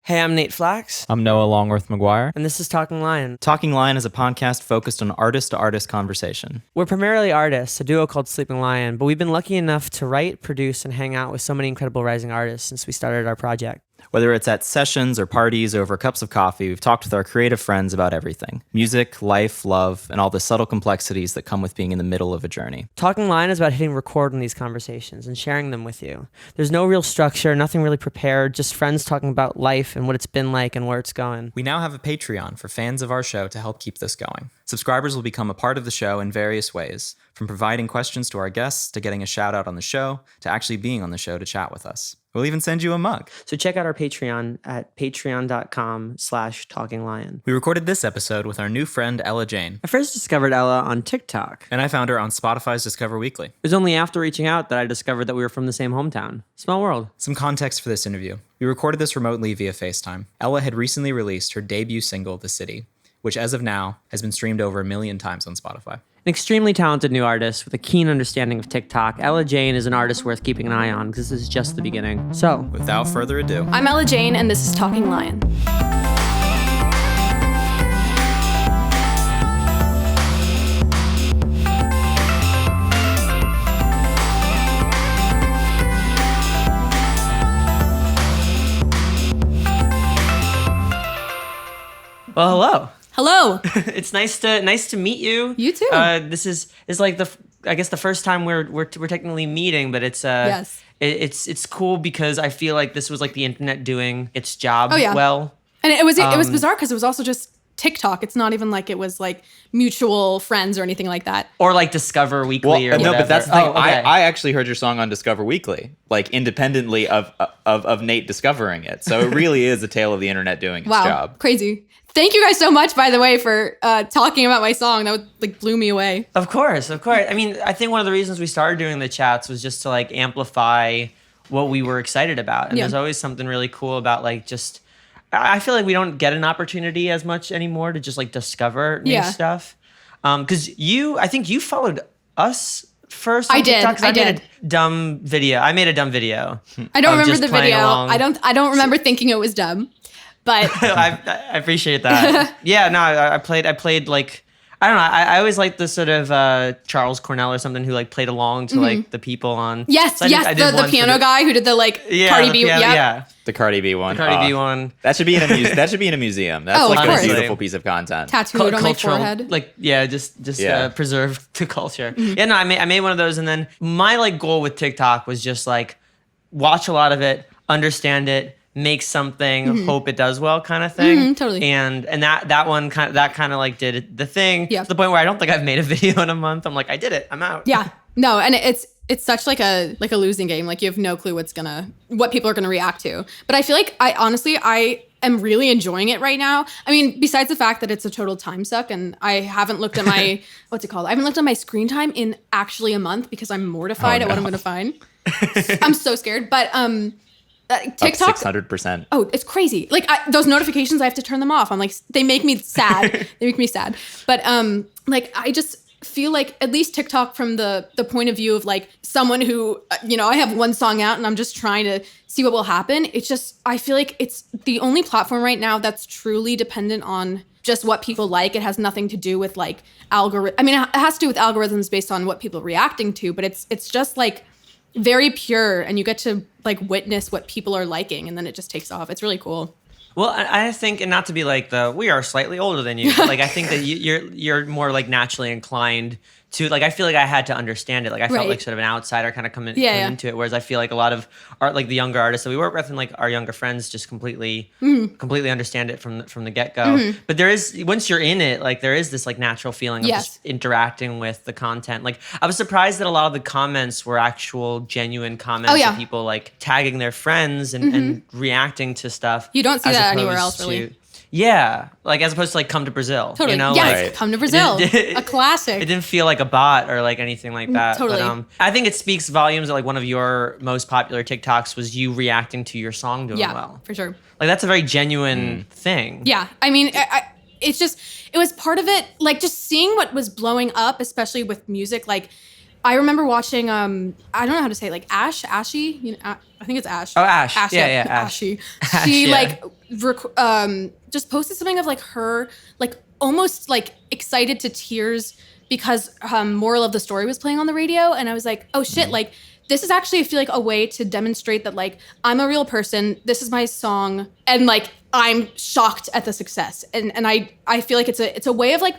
Hey, I'm Nate Flax. I'm Noah Longworth McGuire. And this is Talking Lion. Talking Lion is a podcast focused on artist-to-artist conversation. We're primarily artists, a duo called Sleeping Lion, but we've been lucky enough to write, produce, and hang out with so many incredible rising artists since we started our project. Whether it's at sessions or parties or over cups of coffee, we've talked with our creative friends about everything. Music, life, love, and all the subtle complexities that come with being in the middle of a journey. Talking Lion is about hitting record on these conversations and sharing them with you. There's no real structure, nothing really prepared, just friends talking about life and what it's been like and where it's going. We now have a Patreon for fans of our show to help keep this going. Subscribers will become a part of the show in various ways, from providing questions to our guests, to getting a shout out on the show, to actually being on the show to chat with us. We'll even send you a mug. So check out our Patreon at patreon.com/talkinglion. We recorded this episode with our new friend, Ella Jane. I first discovered Ella on TikTok. And I found her on Spotify's Discover Weekly. It was only after reaching out that I discovered that we were from the same hometown. Small world. Some context for this interview. We recorded this remotely via FaceTime. Ella had recently released her debut single, The City, which as of now has been streamed over 1 million times on Spotify. An extremely talented new artist with a keen understanding of TikTok, Ella Jane is an artist worth keeping an eye on because this is just the beginning. So, without further ado, I'm Ella Jane, and this is Talking Lion. well, hello. Hello. It's nice to meet you. You too. This is like the first time we're technically meeting, but it's yes. It's cool because I feel like this was like the internet doing its job well. And it was bizarre because it was also just TikTok. It's not even like it was like mutual friends or anything like that. Or like Discover Weekly or whatever. No, but that's the thing. Okay. I actually heard your song on Discover Weekly, like independently of Nate discovering it. So it really is a tale of the internet doing its job. Crazy. Thank you guys so much, by the way, for talking about my song. That blew me away. Of course. I mean, I think one of the reasons we started doing the chats was just to like amplify what we were excited about. And there's always something really cool about like just, I feel like we don't get an opportunity as much anymore to just like discover new stuff. Because I think you followed us first. I did. I made a dumb video. I don't remember the video. I don't remember thinking it was dumb. But I appreciate that. Yeah, no, I played like, I don't know. I always liked the sort of Charles Cornell or something who like played along to like the people on. Yes, so the piano guy who did the like Cardi B. Yeah, the Cardi B one. The Cardi B one. That should be in a museum. That's like a beautiful piece of content. Tattooed on my forehead. Like just preserve the culture. Mm-hmm. Yeah, no, I made one of those, and then my like goal with TikTok was just like watch a lot of it, understand it, make something, hope it does well, kind of thing. Totally. And that one kind of like did the thing. Yeah. To the point where I don't think I've made a video in a month. I'm like, I did it. I'm out. Yeah. No, and it's such like a losing game. Like you have no clue what people are gonna react to. But I feel like I am really enjoying it right now. I mean, besides the fact that it's a total time suck, and I haven't looked at my what's it called? I haven't looked at my screen time in actually a month because I'm mortified at what I'm gonna find. I'm so scared. But TikTok 600%. Oh, it's crazy. Like those notifications, I have to turn them off. I'm like, they make me sad. But like I just feel like at least TikTok from the point of view of like someone who I have one song out and I'm just trying to see what will happen. It's just I feel like it's the only platform right now that's truly dependent on just what people like. It has nothing to do with like algorithm. I mean, it has to do with algorithms based on what people are reacting to, but it's just like very pure, and you get to like witness what people are liking, and then it just takes off. It's really cool. Well, I think, and not to be like we are slightly older than you, but like I think that you're more like naturally inclined to like. I feel like I had to understand it. Like I felt like sort of an outsider kind of coming into it, whereas I feel like a lot of art, like the younger artists that we work with, and like our younger friends, just completely understand it from the get go. But there is, once you're in it, like there is this like natural feeling of just interacting with the content. Like I was surprised that a lot of the comments were actual genuine comments of people like tagging their friends and reacting to stuff. You don't see that anywhere else, really. Yeah, like as opposed to like Come to Brazil. Totally. Yes, Come to Brazil. A classic. It didn't feel like a bot or like anything like that. Totally. But, I think it speaks volumes that like one of your most popular TikToks was you reacting to your song doing well. For sure. Like that's a very genuine thing. Yeah, I mean, it was part of it, like just seeing what was blowing up, especially with music, like I remember watching, I don't know how to say it, like Ashy, I think it's Ash. Oh, Ash. Yeah, Ash. Ashy. Ash, She yeah. just posted something of like her, like almost like excited to tears because moral of the story was playing on the radio. And I was like, oh shit, like this is actually, I feel like, a way to demonstrate that like I'm a real person. This is my song. And like, I'm shocked at the success. And I feel like it's a way of like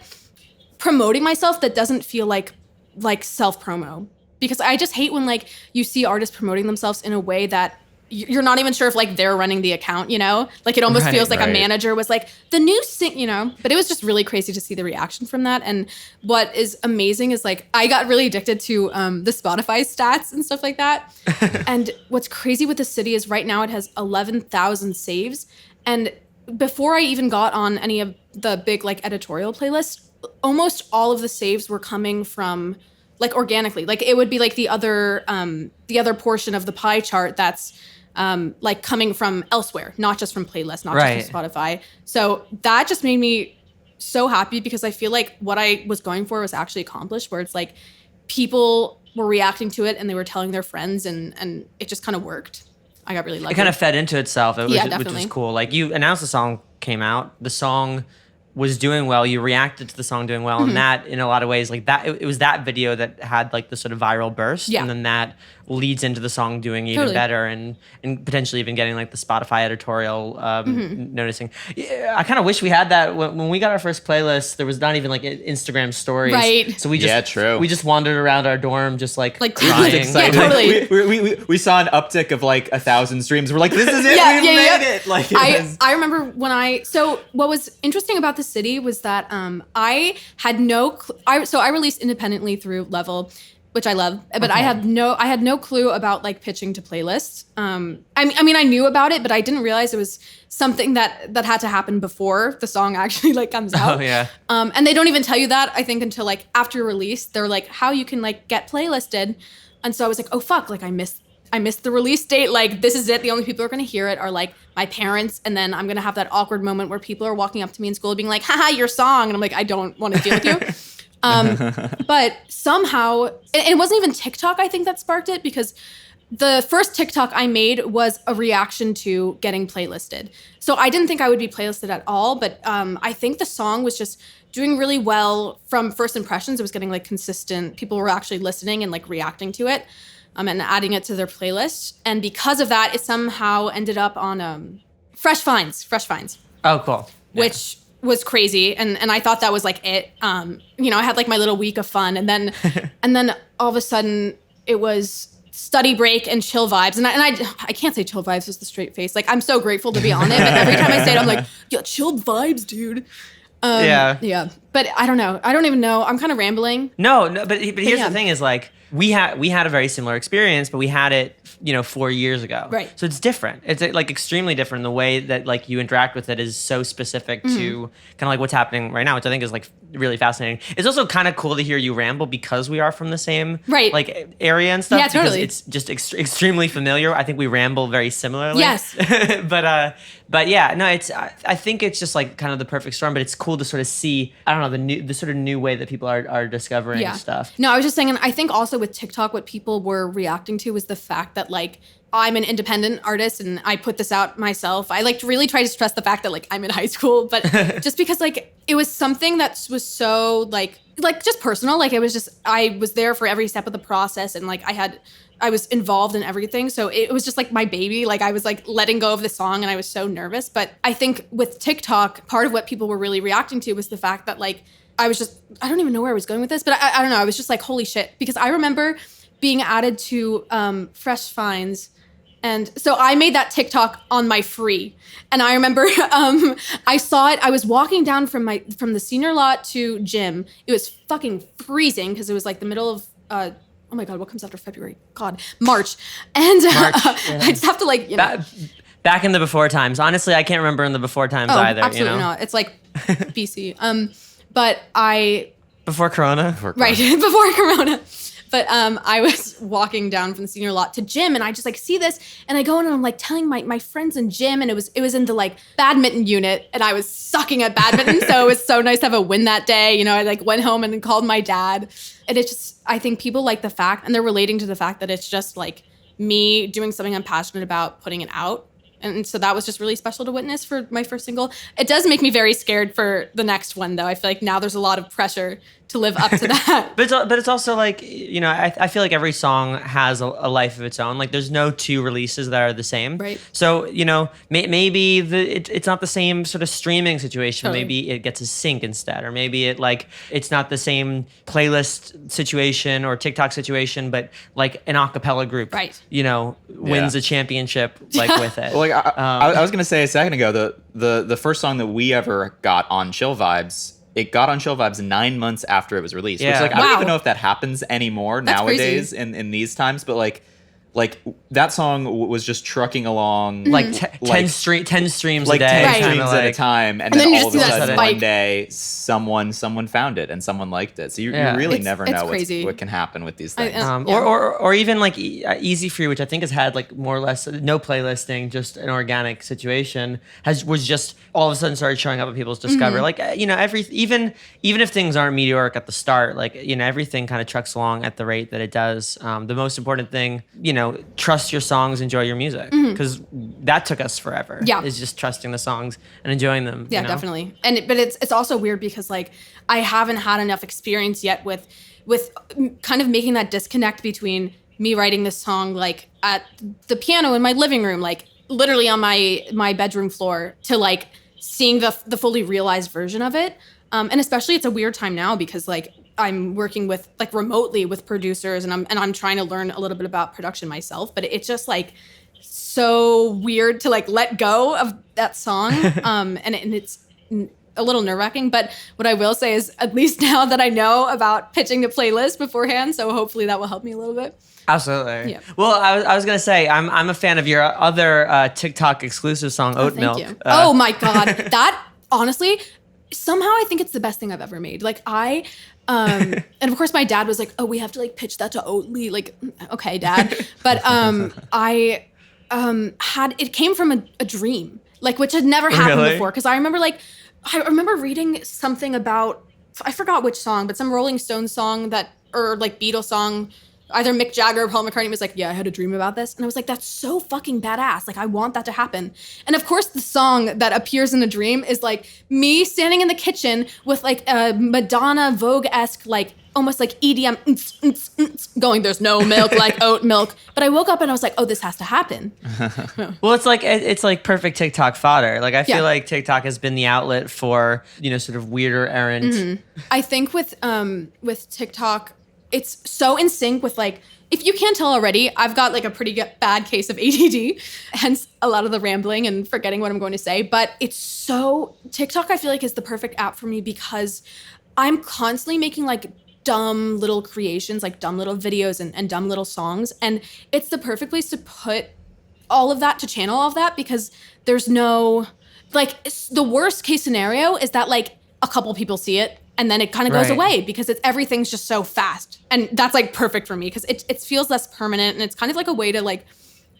promoting myself that doesn't feel like self-promo, because I just hate when like you see artists promoting themselves in a way that you're not even sure if like they're running the account, like it almost feels like a manager was like the new but it was just really crazy to see the reaction from that. And what is amazing is like I got really addicted to the Spotify stats and stuff like that. And what's crazy with the city is right now it has 11,000 saves, and before I even got on any of the big like editorial playlists, almost all of the saves were coming from like organically. Like it would be like the other portion of the pie chart that's like coming from elsewhere, not just from playlists, not just from Spotify. So that just made me so happy, because I feel like what I was going for was actually accomplished, where it's like people were reacting to it and they were telling their friends, and it just kind of worked. I got really lucky. It kind of fed into itself, which definitely. was cool. Like you announced the song came out, the song was doing well, you reacted to the song doing well, and that in a lot of ways, like that, it was that video that had like the sort of viral burst, and then that leads into the song doing even better, and potentially even getting like the Spotify editorial noticing. Yeah, I kind of wish we had that when we got our first playlist. There was not even like Instagram stories, right? So we just wandered around our dorm just like crying. Yeah, totally. We saw an uptick of like 1,000 streams. We're like, this is it. We made it. Like I remember when so what was interesting about the city was that I had no so I released independently through Level, which I love, but I had no clue about like pitching to playlists. I mean I knew about it, but I didn't realize it was something that had to happen before the song actually like comes out. Oh yeah. And they don't even tell you that, I think, until like after release. They're like, how you can like get playlisted. And so I was like, oh fuck, like I missed the release date. Like, this is it. The only people who are going to hear it are like my parents. And then I'm going to have that awkward moment where people are walking up to me in school being like, haha, your song. And I'm like, I don't want to deal with you. But somehow, it wasn't even TikTok, I think, that sparked it, because the first TikTok I made was a reaction to getting playlisted. So I didn't think I would be playlisted at all. But I think the song was just doing really well from first impressions. It was getting like consistent. People were actually listening and like reacting to it. And adding it to their playlist. And because of that, it somehow ended up on Fresh Finds. Oh, cool. Which was crazy. And I thought that was like it. I had like my little week of fun. And then all of a sudden it was Study Break and Chill Vibes. And I can't say Chill Vibes with the straight face. Like, I'm so grateful to be on it. But every time I say it, I'm like, yo, Chill Vibes, dude. Yeah. But I don't know. I don't even know. I'm kind of rambling. No, but here's the thing is like, we had a very similar experience, but we had it, 4 years ago. Right. So it's different. It's like extremely different. The way that like you interact with it is so specific to kind of like what's happening right now, which I think is like really fascinating. It's also kind of cool to hear you ramble because we are from the same like area and stuff. Yeah, totally. Because it's just extremely familiar. I think we ramble very similarly. Yes. But yeah, no, I think it's just like kind of the perfect storm, but it's cool to sort of see, I don't know, the sort of new way that people are discovering stuff. No, I was just saying, and I think also with TikTok, what people were reacting to was the fact that like I'm an independent artist and I put this out myself. I like really try to stress the fact that like I'm in high school, but just because like it was something that was so like just personal. Like it was just, I was there for every step of the process, and like I was involved in everything. So it was just like my baby. Like I was like letting go of the song and I was so nervous. But I think with TikTok, part of what people were really reacting to was the fact that like I don't even know where I was going with this, but I don't know. I was just like, holy shit. Because I remember being added to Fresh Finds. And so I made that TikTok on my free. And I remember I saw it. I was walking down from the senior lot to gym. It was fucking freezing because it was like the middle of, oh my God, what comes after February? God, March. And I just have to like, Back in the before times. Honestly, I can't remember in the before times either. Absolutely not. It's like BC. But Before Corona? Right, before Corona. But I was walking down from the senior lot to gym, and I just like see this, and I go in and I'm like telling my friends in gym, and it was in the like badminton unit, and I was sucking at badminton. So it was so nice to have a win that day. I like went home and then called my dad. And it's just, I think people like the fact, and they're relating to the fact that it's just like me doing something I'm passionate about, putting it out. And so that was just really special to witness for my first single. It does make me very scared for the next one, though. I feel like now there's a lot of pressure to live up to that. But it's also like, I feel like every song has a life of its own. Like there's no two releases that are the same. Right. So, maybe it's not the same sort of streaming situation. Totally. Maybe it gets a sync instead, or maybe it's not the same playlist situation or TikTok situation, but like an a cappella group, right. Wins a championship with it. Well, like I was gonna say a second ago, the first song that we ever got on Chill Vibes, it got on Chill Vibes 9 months after it was released. Yeah. Which I don't even know if that happens anymore nowadays in these times, but like that song was just trucking along like 10 streams like a day, 10 streams at a time, and then you all of just a see that sudden spike. one day someone found it and someone liked it. So you really never know what can happen with these things. Or even like Easy Free, which I think has had like more or less no playlisting, just an organic situation, was just all of a sudden started showing up at people's Discover. Like even if things aren't meteoric at the start, like everything kind of trucks along at the rate that it does. The most important thing, trust your songs, enjoy your music, because that took us forever. Yeah, is just trusting the songs and enjoying them. Yeah, definitely. But it's also weird because like I haven't had enough experience yet with kind of making that disconnect between me writing this song like at the piano in my living room, like literally on my bedroom floor, to like seeing the fully realized version of it. And especially it's a weird time now because like I'm working with like remotely with producers, and I'm trying to learn a little bit about production myself, but it's just like so weird to like let go of that song. And it's a little nerve-wracking, but what I will say is at least now that I know about pitching the playlist beforehand, so hopefully that will help me a little bit. Absolutely. Yeah. Well, I was gonna say I'm a fan of your other TikTok exclusive song, Oat Milk. Thank you. Oh my God, that honestly, somehow I think it's the best thing I've ever made. Like and of course my dad was like, oh, we have to like pitch that to Oatly. Like, okay, Dad. But I had, it came from a dream, like, which had never happened before. Cause I remember reading something about, I forgot which song, but some Rolling Stones song or like Beatles song, either Mick Jagger or Paul McCartney was like, yeah, I had a dream about this. And I was like, that's so fucking badass. Like, I want that to happen. And of course, the song that appears in the dream is like me standing in the kitchen with like a Madonna Vogue-esque, like almost like EDM going, there's no milk like oat milk. But I woke up and I was like, oh, this has to happen. Well, it's like perfect TikTok fodder. Like I feel like TikTok has been the outlet for, sort of weirder errand. I think with TikTok, it's so in sync with like, if you can't tell already, I've got like a pretty bad case of ADD, hence a lot of the rambling and forgetting what I'm going to say. But TikTok I feel like is the perfect app for me because I'm constantly making like dumb little creations, like dumb little videos and dumb little songs. And it's the perfect place to put all of that, to channel all of that, because there's no, like, the worst case scenario is that like a couple people see it and then it kind of goes away because everything's just so fast. And that's like perfect for me because it feels less permanent, and it's kind of like a way to like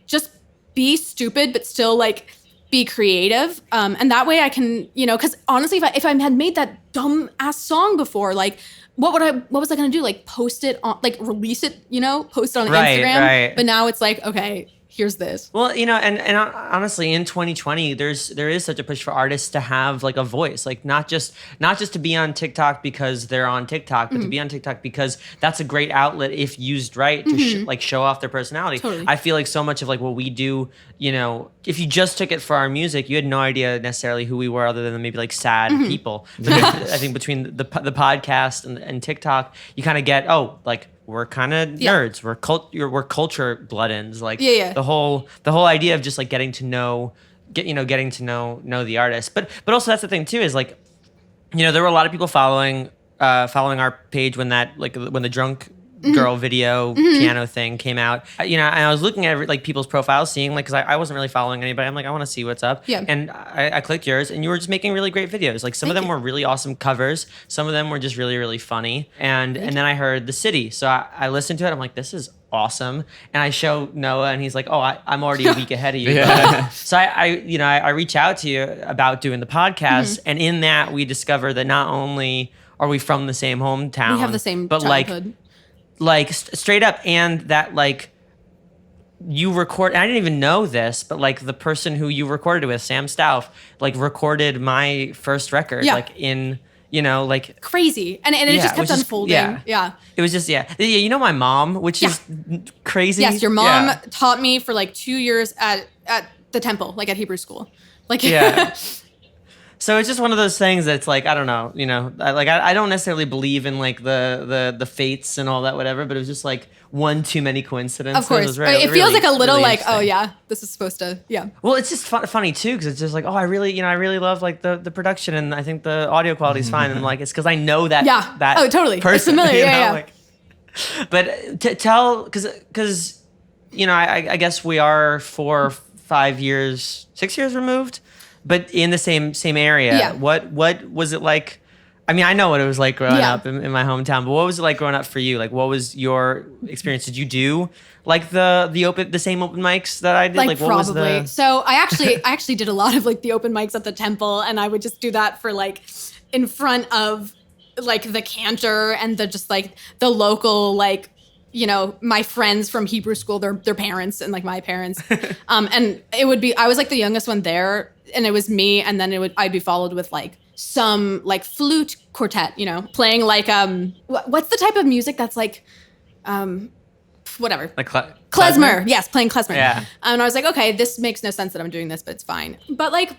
just be stupid but still like be creative. And that way I can, because honestly, if I had made that dumb ass song before, like what was I gonna do? Like post it on, like release it, post it on Instagram. Right. But now it's like, okay, here's this. Well, and honestly, in 2020, there is such a push for artists to have like a voice, like not just to be on TikTok because they're on TikTok, but to be on TikTok because that's a great outlet if used right to like show off their personality. Totally. I feel like so much of like what we do, if you just took it for our music, you had no idea necessarily who we were other than maybe like sad people. But I think between the podcast and TikTok, you kind of get, like, we're kind of nerds. We're culture blood-ins. Like the whole idea of just like getting to know the artist. But also that's the thing too, is like, there were a lot of people following our page when the drunk girl video piano thing came out. You know, and I was looking at like people's profiles, seeing like, because I wasn't really following anybody. I'm like, I want to see what's up. Yeah. And I clicked yours, and you were just making really great videos. Like some of them were really awesome covers. Some of them were just really, really funny. And then I heard The City. So I listened to it. I'm like, this is awesome. And I show Noah, and he's like, oh, I'm already a week ahead of you. Yeah. So I reach out to you about doing the podcast. And in that, we discover that not only are we from the same hometown, We have the same but childhood. like straight up, and that like you record, and I didn't even know this, but like the person who you recorded with, Sam Stauff, like recorded my first record, like in, you know, like Crazy. And it just kept unfolding. Yeah. It was just, you know, my mom, which is crazy. Yes, your mom taught me for like 2 years at the temple, like at Hebrew school. Like So it's just one of those things that's like, I don't know, you know, I don't necessarily believe in like the fates and all that, whatever, but it was just like one too many coincidences. Of course. It feels like a little like, oh yeah, this is supposed to, Well, it's just funny too, because it's just like, oh, I really love like the production, and I think the audio quality is fine. And like, it's because I know that, that oh, totally. person. It's familiar, you know? yeah. Like, but to tell, because, you know, I guess we are 4, 5 years, 6 years removed, but in the same area. Yeah. What was it like? I mean, I know what it was like growing up in my hometown, but what was it like growing up for you? Like, what was your experience? Did you do like the same open mics that I did? Like what probably. was the... So I actually did a lot of like the open mics at the temple, and I would just do that for like in front of like the cantor and the just like the local like, you know, my friends from Hebrew school, their parents and like my parents. And it would be, I was like the youngest one there, and it was me, and then I'd be followed with like some like flute quartet, you know, playing like what's the type of music that's like whatever. Like klezmer. Yes, playing klezmer. Yeah. And I was like, okay, this makes no sense that I'm doing this, but it's fine. But like,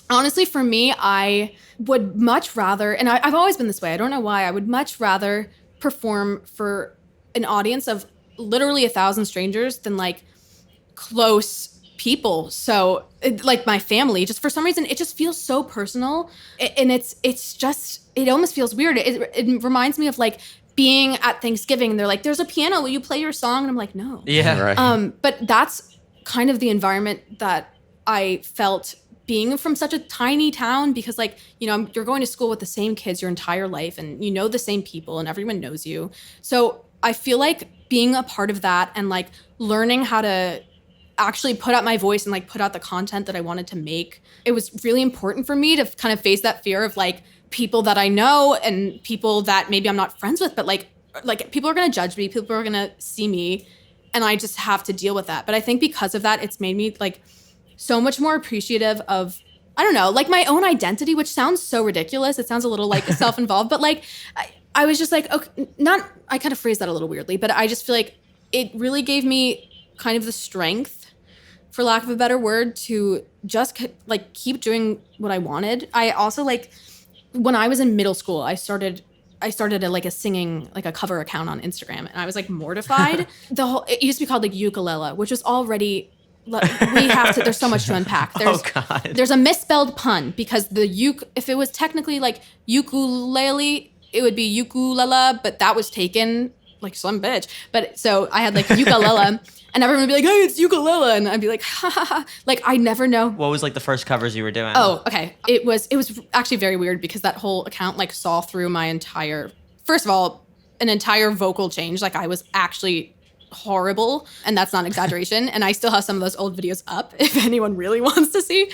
honestly, for me, I would much rather, and I've always been this way, I don't know why, I would much rather perform for an audience of literally 1,000 strangers than like close people. So like my family, just for some reason, it just feels so personal. And it's just, it almost feels weird. It reminds me of like being at Thanksgiving, and they're like, there's a piano, will you play your song? And I'm like, no. Yeah. Right. But that's kind of the environment that I felt being from such a tiny town, because like, you know, you're going to school with the same kids your entire life, and you know the same people, and everyone knows you. So I feel like being a part of that and like learning how to actually put out my voice and like put out the content that I wanted to make, it was really important for me to kind of face that fear of like people that I know and people that maybe I'm not friends with, but like people are going to judge me, people are going to see me, and I just have to deal with that. But I think because of that, it's made me like so much more appreciative of, I don't know, like my own identity, which sounds so ridiculous. It sounds a little like self-involved, but like I was just like, okay, I kind of phrased that a little weirdly, but I just feel like it really gave me kind of the strength, for lack of a better word, to just like keep doing what I wanted. I also like, when I was in middle school, I started a singing, like a cover account on Instagram, and I was like mortified. It used to be called like ukulele, which was already, there's so much to unpack. There's a misspelled pun, because if it was technically like ukulele, it would be ukulele, but that was taken like some bitch. But so I had like ukulele, and everyone would be like, hey, it's ukulele, and I'd be like, ha ha ha. Like, I never know. What was like the first covers you were doing? Oh, okay. It was actually very weird, because that whole account like saw through my entire, first of all, an entire vocal change. Like, I was actually horrible, and that's not an exaggeration. And I still have some of those old videos up if anyone really wants to see.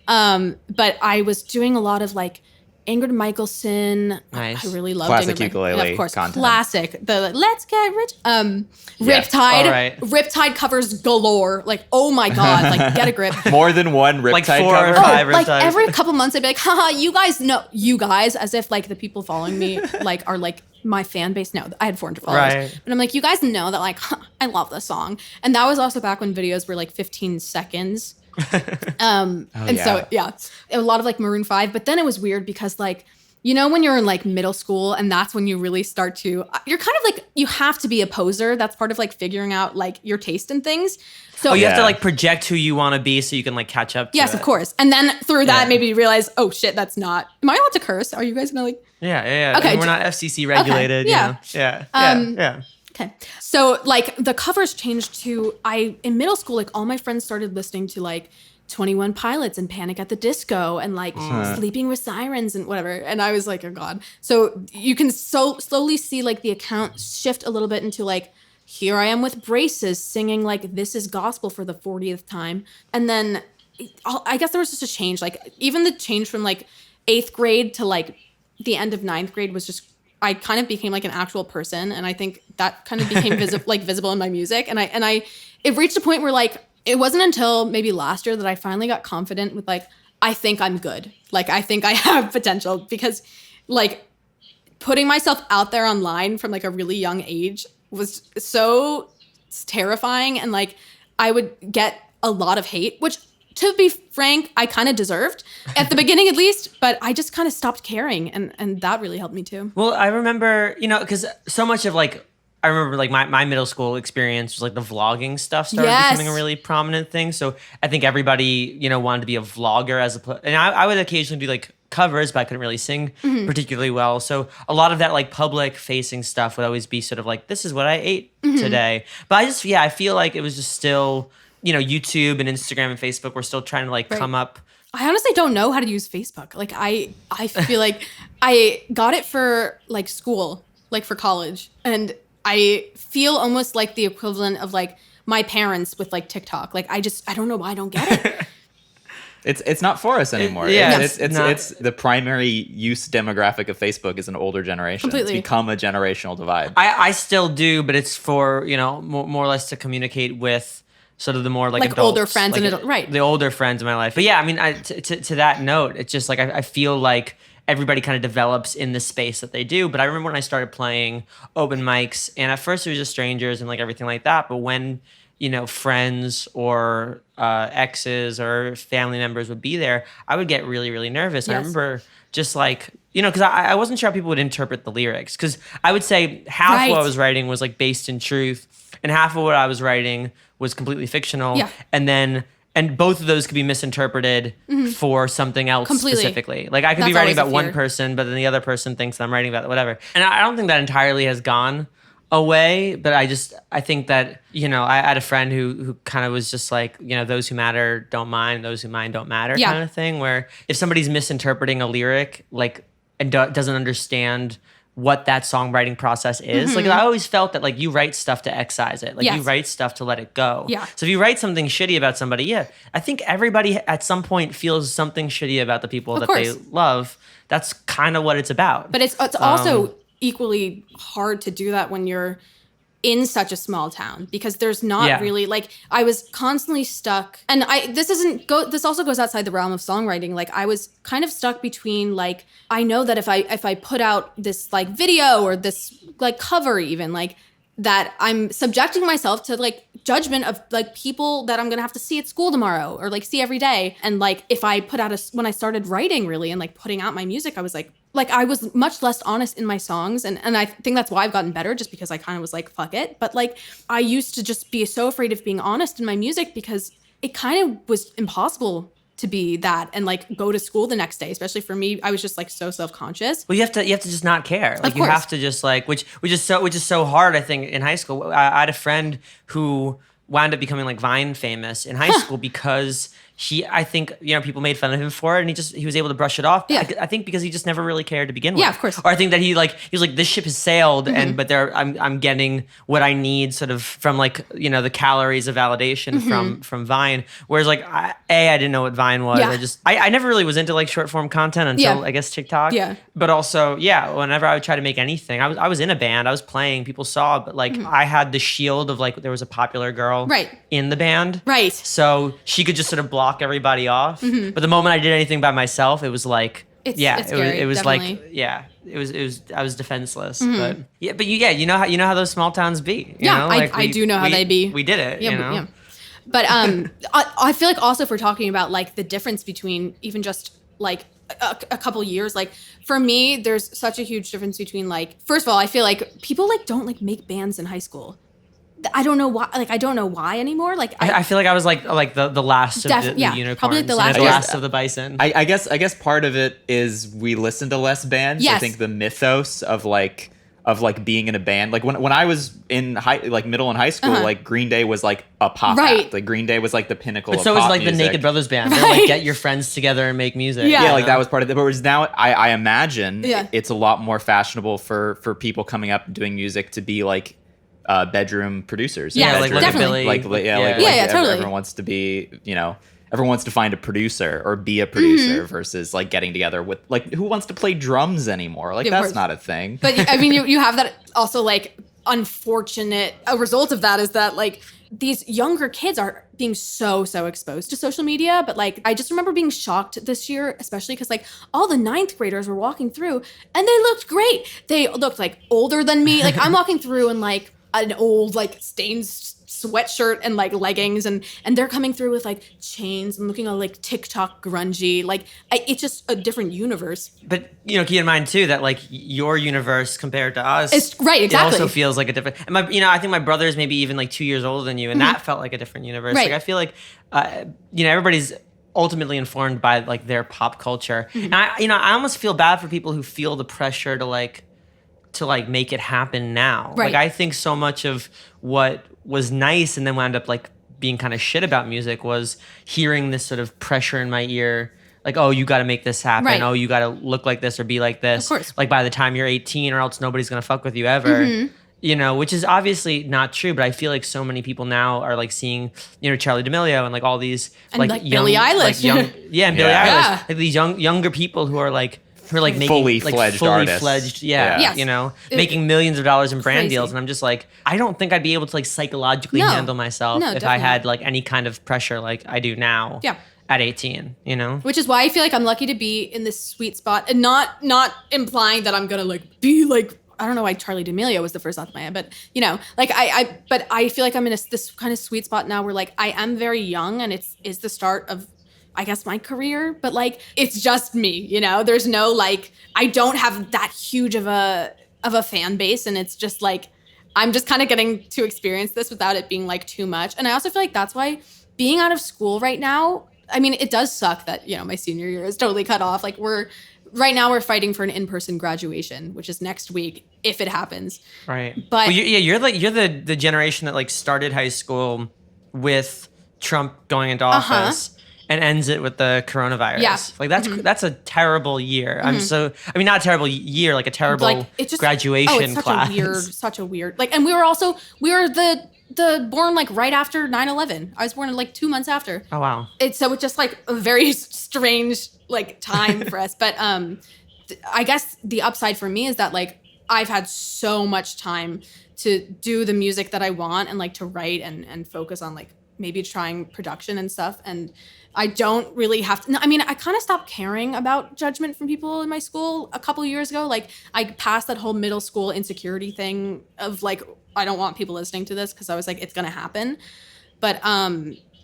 But I was doing a lot of like Ingrid Michaelson. Nice. I really loved classic Ingrid. ukulele, of course, content. classic. The Let's Get Rich. Yes. Riptide. All right. Riptide covers galore. Like, oh my god, like get a grip. More than one Riptide Like 4 cover. or 5 Like Riptide. every couple months, I'd be like, haha, you guys know, you guys, as if like the people following me like are like my fan base. No, I had 400 followers. Right. But I'm like, you guys know that like, I love this song. And that was also back when videos were like 15 seconds. So yeah, a lot of like Maroon 5. But then it was weird because like, you know, when you're in like middle school, and that's when you really start to, you're kind of like, you have to be a poser. That's part of like figuring out like your taste in things. So you have to Yeah. like project who you want to be so you can like catch up to yes, it. of course. And then through that, Yeah. maybe you realize, oh shit, that's not, am I allowed to curse? Are you guys gonna like, Yeah. Okay, And we're not FCC regulated. yeah. You know? Yeah. Um, Yeah. Okay. So like the covers changed to, in middle school, like all my friends started listening to like 21 Pilots and Panic at the Disco and like Sleeping with Sirens and whatever. And I was like, oh God. So you can slowly see like the account shift a little bit into like, here I am with braces singing like This Is Gospel for the 40th time. And then I guess there was just a change. Like even the change from like 8th grade to like the end of 9th grade was just, I kind of became like an actual person. And I think that kind of became visible in my music. And it reached a point where like, it wasn't until maybe last year that I finally got confident with like, I think I'm good. Like, I think I have potential, because like putting myself out there online from like a really young age was so terrifying. And like, I would get a lot of hate, which to be frank, I kind of deserved at the beginning at least, but I just kind of stopped caring. And that really helped me too. Well, I remember, because so much of like, I remember like my middle school experience was like the vlogging stuff started becoming a really prominent thing. So I think everybody, wanted to be a vlogger and I would occasionally do like covers, but I couldn't really sing particularly well. So a lot of that like public facing stuff would always be sort of like, this is what I ate today. But I feel like it was just still, YouTube and Instagram and Facebook were still trying to like come up. I honestly don't know how to use Facebook. Like I feel like I got it for like school, like for college. And I feel almost like the equivalent of like my parents with like TikTok. Like I don't know why I don't get it. It's not for us anymore. It's the primary use demographic of Facebook is an older generation. Completely. It's become a generational divide. I still do, but it's for, more or less to communicate with sort of the more like adults, older friends like, and right. The older friends in my life. But yeah, I mean, to that note, it's just like I feel like everybody kind of develops in the space that they do. But I remember when I started playing open mics, and at first it was just strangers and like everything like that. But when, friends or exes or family members would be there, I would get really, really nervous. Yes. I remember just like, because I wasn't sure how people would interpret the lyrics. Because I would say half what I was writing was like based in truth, and half of what I was writing was completely fictional. Yeah. And both of those could be misinterpreted for something else specifically. Like I could be writing about one person, but then the other person thinks that I'm writing about whatever. And I don't think that entirely has gone away, but I think that, I had a friend who kind of was just like, those who matter don't mind, those who mind don't matter kind of thing, where if somebody's misinterpreting a lyric, like, and doesn't understand what that songwriting process is. Like I always felt that like you write stuff to excise it. Like you write stuff to let it go. Yeah. So if you write something shitty about somebody, I think everybody at some point feels something shitty about the people that they love. That's kind of what it's about. But it's also equally hard to do that when you're in such a small town, because there's not really like, I was constantly stuck, and this also goes outside the realm of songwriting. Like I was kind of stuck between like, I know that if I put out this like video or this like cover even, like that I'm subjecting myself to like judgment of like people that I'm gonna have to see at school tomorrow or like see every day. And like if I put out when I started writing really and like putting out my music, I was like I was much less honest in my songs. And I think that's why I've gotten better, just because I kind of was like, fuck it. But like I used to just be so afraid of being honest in my music, because it kind of was impossible to be that and like go to school the next day. Especially for me, I was just like so self-conscious. Well, you have to just not care. Like you have to just like, which is so hard. I think in high school, I had a friend who wound up becoming like Vine famous in high school because I think, people made fun of him for it, and he was able to brush it off. Yeah. I think because he just never really cared to begin with. Yeah, of course. Or I think that he was like, this ship has sailed, but I'm getting what I need sort of from like, the calories of validation from Vine. Whereas like, I didn't know what Vine was. Yeah. I never really was into like short form content until I guess TikTok. Yeah. But also, whenever I would try to make anything, I was in a band, I was playing, people saw, but like I had the shield of like, there was a popular girl in the band. Right. So she could just sort of block everybody off. But the moment I did anything by myself, it was like, it's scary, it was definitely. like, it was I was defenseless. But you know how those small towns be. You know? Like I do know how they be. We did it. Yeah. But I feel like also if we're talking about like the difference between even just like a couple years, like for me, there's such a huge difference between like, first of all, I feel like people like don't like make bands in high school. I don't know why. Like I don't know why anymore. Like I feel like I was like the last of the unicorns, probably like the last of the bison. I guess part of it is we listen to less bands. Yes. I think the mythos of like of like being in a band. Like when I was in middle and high school, like Green Day was like a pop act. Like Green Day was like the pinnacle. But so was like music. The Naked Brothers band. They're like get your friends together and make music. Yeah, like that was part of it. But now I imagine it's a lot more fashionable for people coming up and doing music to be like bedroom producers. Yeah, like definitely. Totally. Everyone wants to be, everyone wants to find a producer or be a producer versus like getting together with like who wants to play drums anymore? Like that's not a thing. But I mean, you have that also like unfortunate a result of that is that like these younger kids are being so exposed to social media. But like I just remember being shocked this year, especially because like all the 9th graders were walking through and they looked great. They looked like older than me. Like I'm walking through in like an old like stained sweatshirt and like leggings and they're coming through with like chains and looking all like TikTok grungy. Like it's just a different universe. But keep in mind too that like your universe compared to us, it's right, exactly. It also feels like a different. And I think my brother's maybe even like 2 years older than you, and that felt like a different universe. Right. Like I feel like everybody's ultimately informed by like their pop culture, and I almost feel bad for people who feel the pressure to make it happen now. Right. Like I think so much of what was nice and then wound up like being kind of shit about music was hearing this sort of pressure in my ear, like, oh, you got to make this happen. Right. Oh, you got to look like this or be like this. Of course. Like by the time you're 18 or else nobody's going to fuck with you ever. Which is obviously not true, but I feel like so many people now are like seeing, Charli D'Amelio and like all these and like young, Billie Eilish. Like young, and Billie Eilish. Like these younger people who are like making fully fledged artists. Making millions of dollars in brand crazy. deals. And I'm just like, I don't think I'd be able to like psychologically handle myself if I had like any kind of pressure like I do now. Yeah. At 18, Which is why I feel like I'm lucky to be in this sweet spot and not implying that I'm gonna like be like, I don't know why Charli D'Amelio was the first off my head, but but I feel like I'm in this kind of sweet spot now where like I am very young and is the start of I guess my career, but like it's just me, there's no like I don't have that huge of a fan base, and it's just like I'm just kind of getting to experience this without it being like too much. And I also feel like that's why being out of school right now, I mean, it does suck that my senior year is totally cut off. Like we're fighting for an in-person graduation, which is next week if it happens. Right. But you're the generation that like started high school with Trump going into office. And ends it with the coronavirus. Yeah. Like that's a terrible year. Not a terrible year, like a terrible graduation class. Such a weird. Like, and we were the born like right after 9/11. I was born like 2 months after. Oh wow. It's just like a very strange like time for us. But I guess the upside for me is that like I've had so much time to do the music that I want and like to write and focus on like maybe trying production and stuff. And I don't really have to. I mean, I kind of stopped caring about judgment from people in my school a couple of years ago. Like I passed that whole middle school insecurity thing of like, I don't want people listening to this because I was like, it's going to happen. But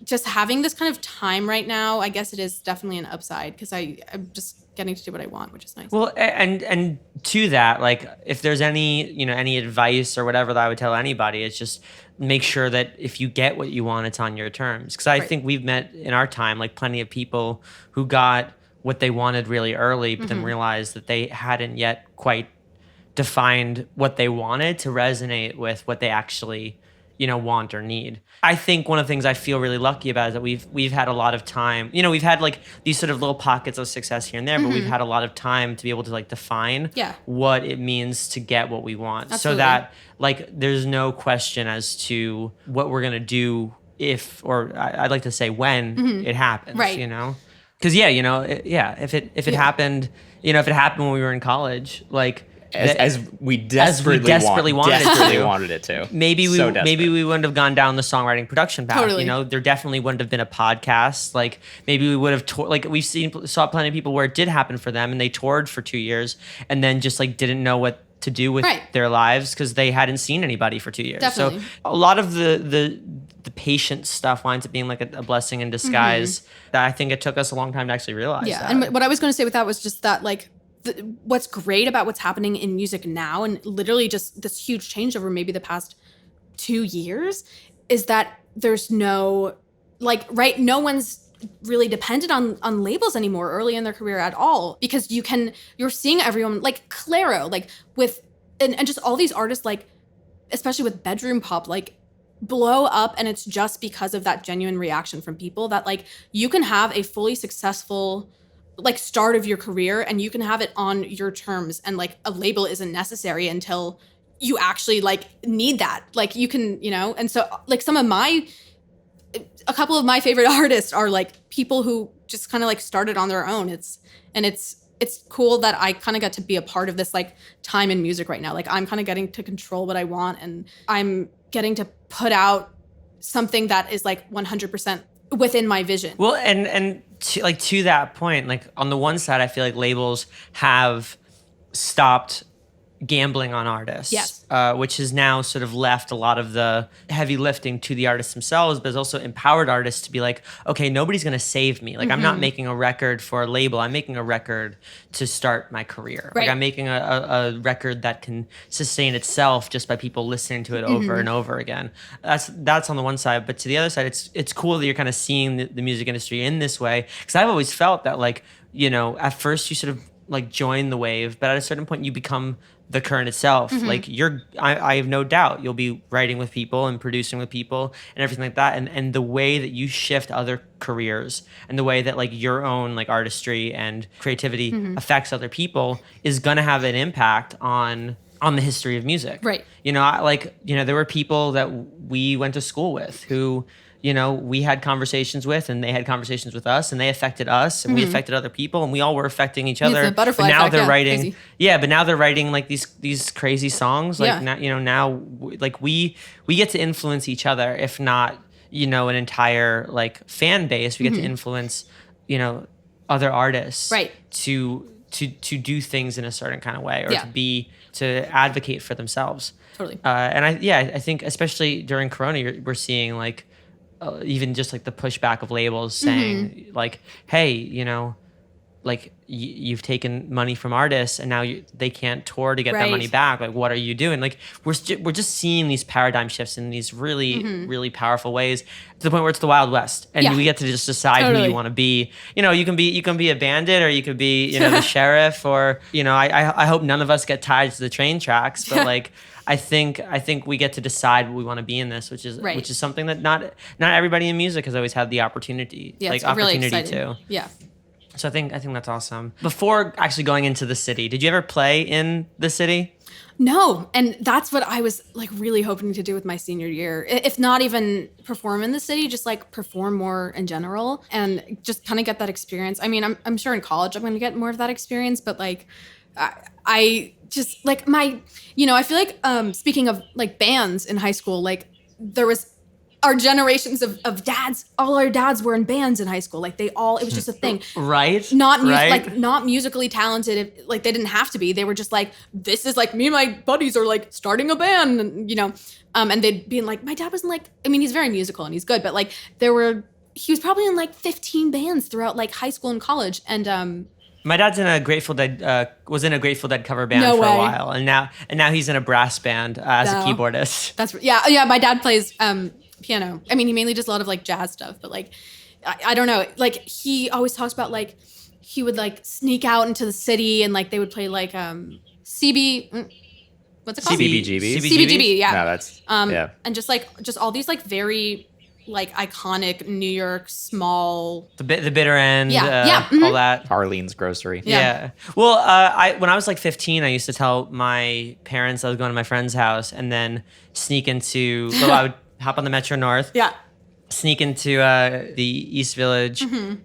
just having this kind of time right now, I guess it is definitely an upside because I'm just getting to do what I want, which is nice. Well, and to that, like if there's any, any advice or whatever that I would tell anybody, it's just make sure that if you get what you want, it's on your terms. Because I think we've met in our time, like plenty of people who got what they wanted really early, but then realized that they hadn't yet quite defined what they wanted to resonate with what they actually, want or need. I think one of the things I feel really lucky about is that we've had a lot of time. We've had like these sort of little pockets of success here and there, but we've had a lot of time to be able to like define what it means to get what we want. Absolutely. So that like there's no question as to what we're gonna do if, or I'd like to say when it happens. Right. Because if it happened, if it happened when we were in college, like. As we desperately wanted it to. Maybe we wouldn't have gone down the songwriting production path. Totally. There definitely wouldn't have been a podcast. Like maybe we would have like we've saw plenty of people where it did happen for them and they toured for 2 years and then just like didn't know what to do with their lives because they hadn't seen anybody for 2 years. Definitely. So a lot of the patient stuff winds up being like a blessing in disguise. That I think it took us a long time to actually realize. Yeah, that. and what I was going to say with that was just that like. What's great about what's happening in music now and literally just this huge change over maybe the past 2 years is that there's no one's really dependent on labels anymore early in their career at all because you're seeing everyone like Clairo like with and just all these artists, like, especially with bedroom pop, like, blow up, and it's just because of that genuine reaction from people that, like, you can have a fully successful, like, start of your career, and you can have it on your terms, and, like, a label isn't necessary until you actually, like, need that. Like, you can, and so, like, a couple of my favorite artists are, like, people who just kind of, like, started on their own. It's cool that I kind of get to be a part of this, like, time in music right now. Like, I'm kind of getting to control what I want, and I'm getting to put out something that is, like, 100% within my vision. Well, and to that point, like, on the one side, I feel like labels have stopped gambling on artists, yes, which has now sort of left a lot of the heavy lifting to the artists themselves, but has also empowered artists to be like, okay, nobody's going to save me. Like, I'm not making a record for a label. I'm making a record to start my career. Right. Like, I'm making a record that can sustain itself just by people listening to it over and over again. That's on the one side. But to the other side, it's cool that you're kind of seeing the music industry in this way. Because I've always felt that, like, at first you sort of, like, join the wave, but at a certain point you become the current itself. Like, I have no doubt you'll be writing with people and producing with people and everything like that. And the way that you shift other careers and the way that, like, your own, like, artistry and creativity affects other people is going to have an impact on the history of music. Right. There were people that we went to school with who, we had conversations with, and they had conversations with us, and they affected us, and we affected other people, and we all were affecting each other. It's a butterfly but now effect, they're yeah, writing, crazy. but now they're writing, like, these crazy songs. Like, now, like, we get to influence each other, if not, an entire, like, fan base. We get to influence, other artists, right, to do things in a certain kind of way, or to advocate for themselves. Totally. And I think especially during Corona, we're seeing, like, even just, like, the pushback of labels saying, like, hey, like, you've taken money from artists, and now they can't tour to get that money back. Like, what are you doing? Like, we're just seeing these paradigm shifts in these really, really powerful ways, to the point where it's the Wild West, and we get to just decide who you want to be. You can be a bandit, or you could be, the sheriff, or, I hope none of us get tied to the train tracks, but like, I think we get to decide what we want to be in this, which is something that not everybody in music has always had the opportunity, to. Yeah. So I think that's awesome. Before actually going into the city, did you ever play in the city? No, and that's what I was, like, really hoping to do with my senior year. If not even perform in the city, just, like, perform more in general and just kind of get that experience. I mean, I'm sure in college I'm going to get more of that experience, but, like, I just, like, I feel like, speaking of, like, bands in high school, like, there was our generations of dads, all our dads were in bands in high school. Like, it was just a thing. Right. Not musically talented. Like, they didn't have to be. They were just like, this is, like, me and my buddies are, like, starting a band, and, and they'd be like, my dad wasn't, like, I mean, he's very musical and he's good, but, like, he was probably in, like, 15 bands throughout, like, high school and college. And, my dad's in a Grateful Dead was in a Grateful Dead cover band for a while, and now he's in a brass band as a keyboardist. That's my dad plays piano. I mean, he mainly does a lot of, like, jazz stuff, but, like, I don't know. Like, he always talks about, like, he would, like, sneak out into the city, and, like, they would play, like, what's it called? CBGB, yeah. No, that's and just all these, like, very, like, iconic New York small, the bitter end, all that. Arlene's Grocery. Yeah. Well, when I was, like, 15, I used to tell my parents I was going to my friend's house, and then sneak into. So I would hop on the Metro North. Yeah. Sneak into the East Village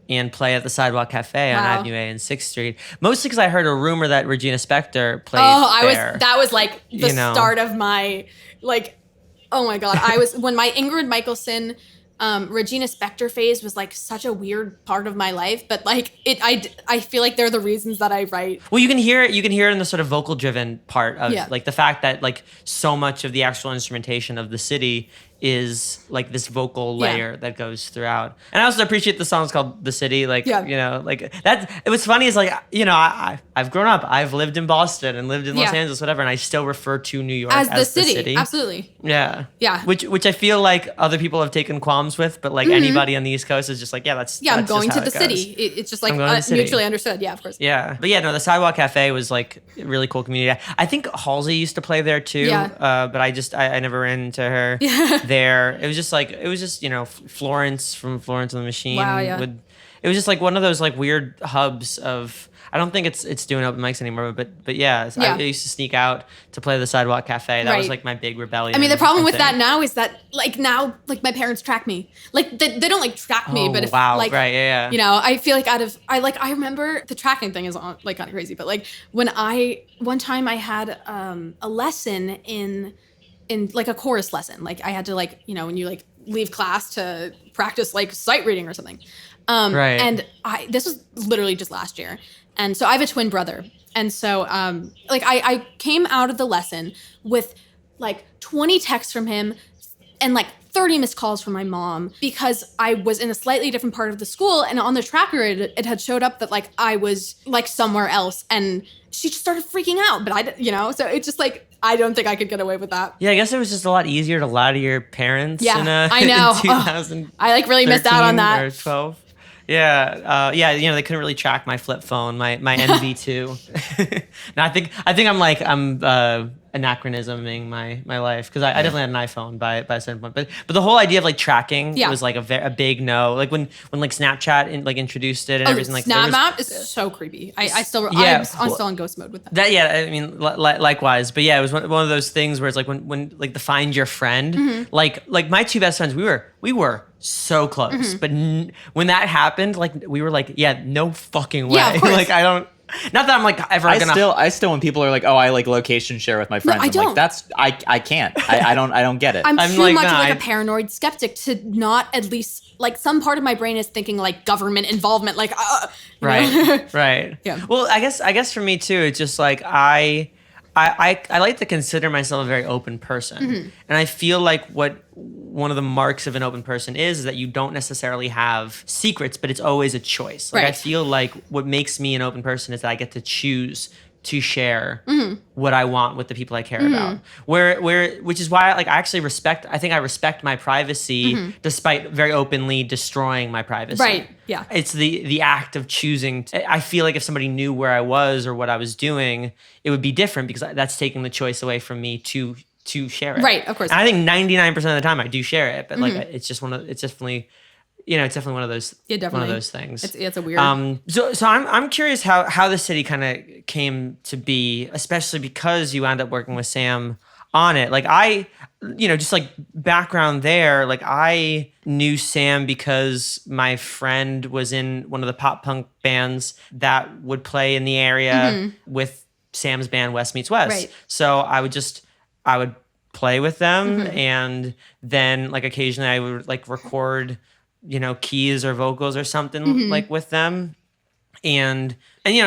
and play at the Sidewalk Cafe on Avenue A and 6th Street. Mostly because I heard a rumor that Regina Spektor played there. That was, like, the start of my, like, oh my God. When my Ingrid Michaelson, Regina Spektor phase was, like, such a weird part of my life, but, like, I feel like they're the reasons that I write. Well, you can hear it in the sort of vocal driven part of like the fact that, like, so much of the actual instrumentation of the city is like this vocal layer that goes throughout. And I also appreciate the song's called The City. Like, you know, like that. It was funny is like, you know, I've grown up, I've lived in Boston and lived in Los Angeles, whatever. And I still refer to New York as the city. Absolutely. Yeah. Yeah. Which I feel like other people have taken qualms with, but like anybody on the East Coast is just like, that's I'm going just to the city. It's just like mutually understood. Yeah, of course. Yeah. But yeah, no, the Sidewalk Cafe was like a really cool community. I think Halsey used to play there too. Yeah. But I never ran into her there. It was just, you know, Florence from Florence and the Machine. Wow, yeah. It was just like one of those like weird hubs of, I don't think it's doing open mics anymore, but yeah. I used to sneak out to play the Sidewalk Cafe. That was like my big rebellion. I mean, the problem with that now is that like now, like my parents track me. Like they don't like track me, but if like, right, yeah. You know, I feel like I remember the tracking thing is like kind of crazy, but like one time I had a lesson in like a chorus lesson. Like I had to like, you know, when you like leave class to practice like sight reading or something. Right. And this was literally just last year. And so I have a twin brother. And so like I came out of the lesson with like 20 texts from him and like 30 missed calls from my mom because I was in a slightly different part of the school, and on the tracker it had showed up that like I was like somewhere else, and she just started freaking out. But you know, so it's just like I don't think I could get away with that. Yeah, I guess it was just a lot easier to lie to your parents. Yeah, I know. In I like really missed out on that. Or 12. Yeah, you know, they couldn't really track my flip phone, my NV2. No, I think I'm anachronisming my life, because I definitely had an iPhone by a certain point, but the whole idea of like tracking was like a big no. Like when like Snapchat like introduced it and everything, like Snapmap is so creepy. I'm still in ghost mode with that. I mean, likewise, but yeah, it was one of those things where it's like when like the find your friend, like my two best friends, we were so close, but when that happened, like we were like, no fucking way. Yeah, of course. Like I don't. Not that I'm like ever gonna. I still when people are like, oh, I like location share with my friends. No, I don't. Like I can't. I don't get it. I'm too like, much like a paranoid skeptic to not at least like some part of my brain is thinking like government involvement, like right, right. Yeah. Well, I guess for me too, it's just like I like to consider myself a very open person, and I feel like one of the marks of an open person is that you don't necessarily have secrets, but it's always a choice. Like I feel like what makes me an open person is that I get to choose to share what I want with the people I care about. Which is why like I respect my privacy despite very openly destroying my privacy. Right. Yeah. It's the act of choosing. I feel like if somebody knew where I was or what I was doing, it would be different, because that's taking the choice away from me to share it. Right, of course. And I think 99% of the time I do share it, but like it's definitely one of those one of those things. It's a weird So I'm curious how the city kind of came to be, especially because you wound up working with Sam on it. Like just like background there, like I knew Sam because my friend was in one of the pop punk bands that would play in the area with Sam's band West Meets West. Right. So I would play with them, and then like occasionally I would like record, you know, keys or vocals or something like with them. And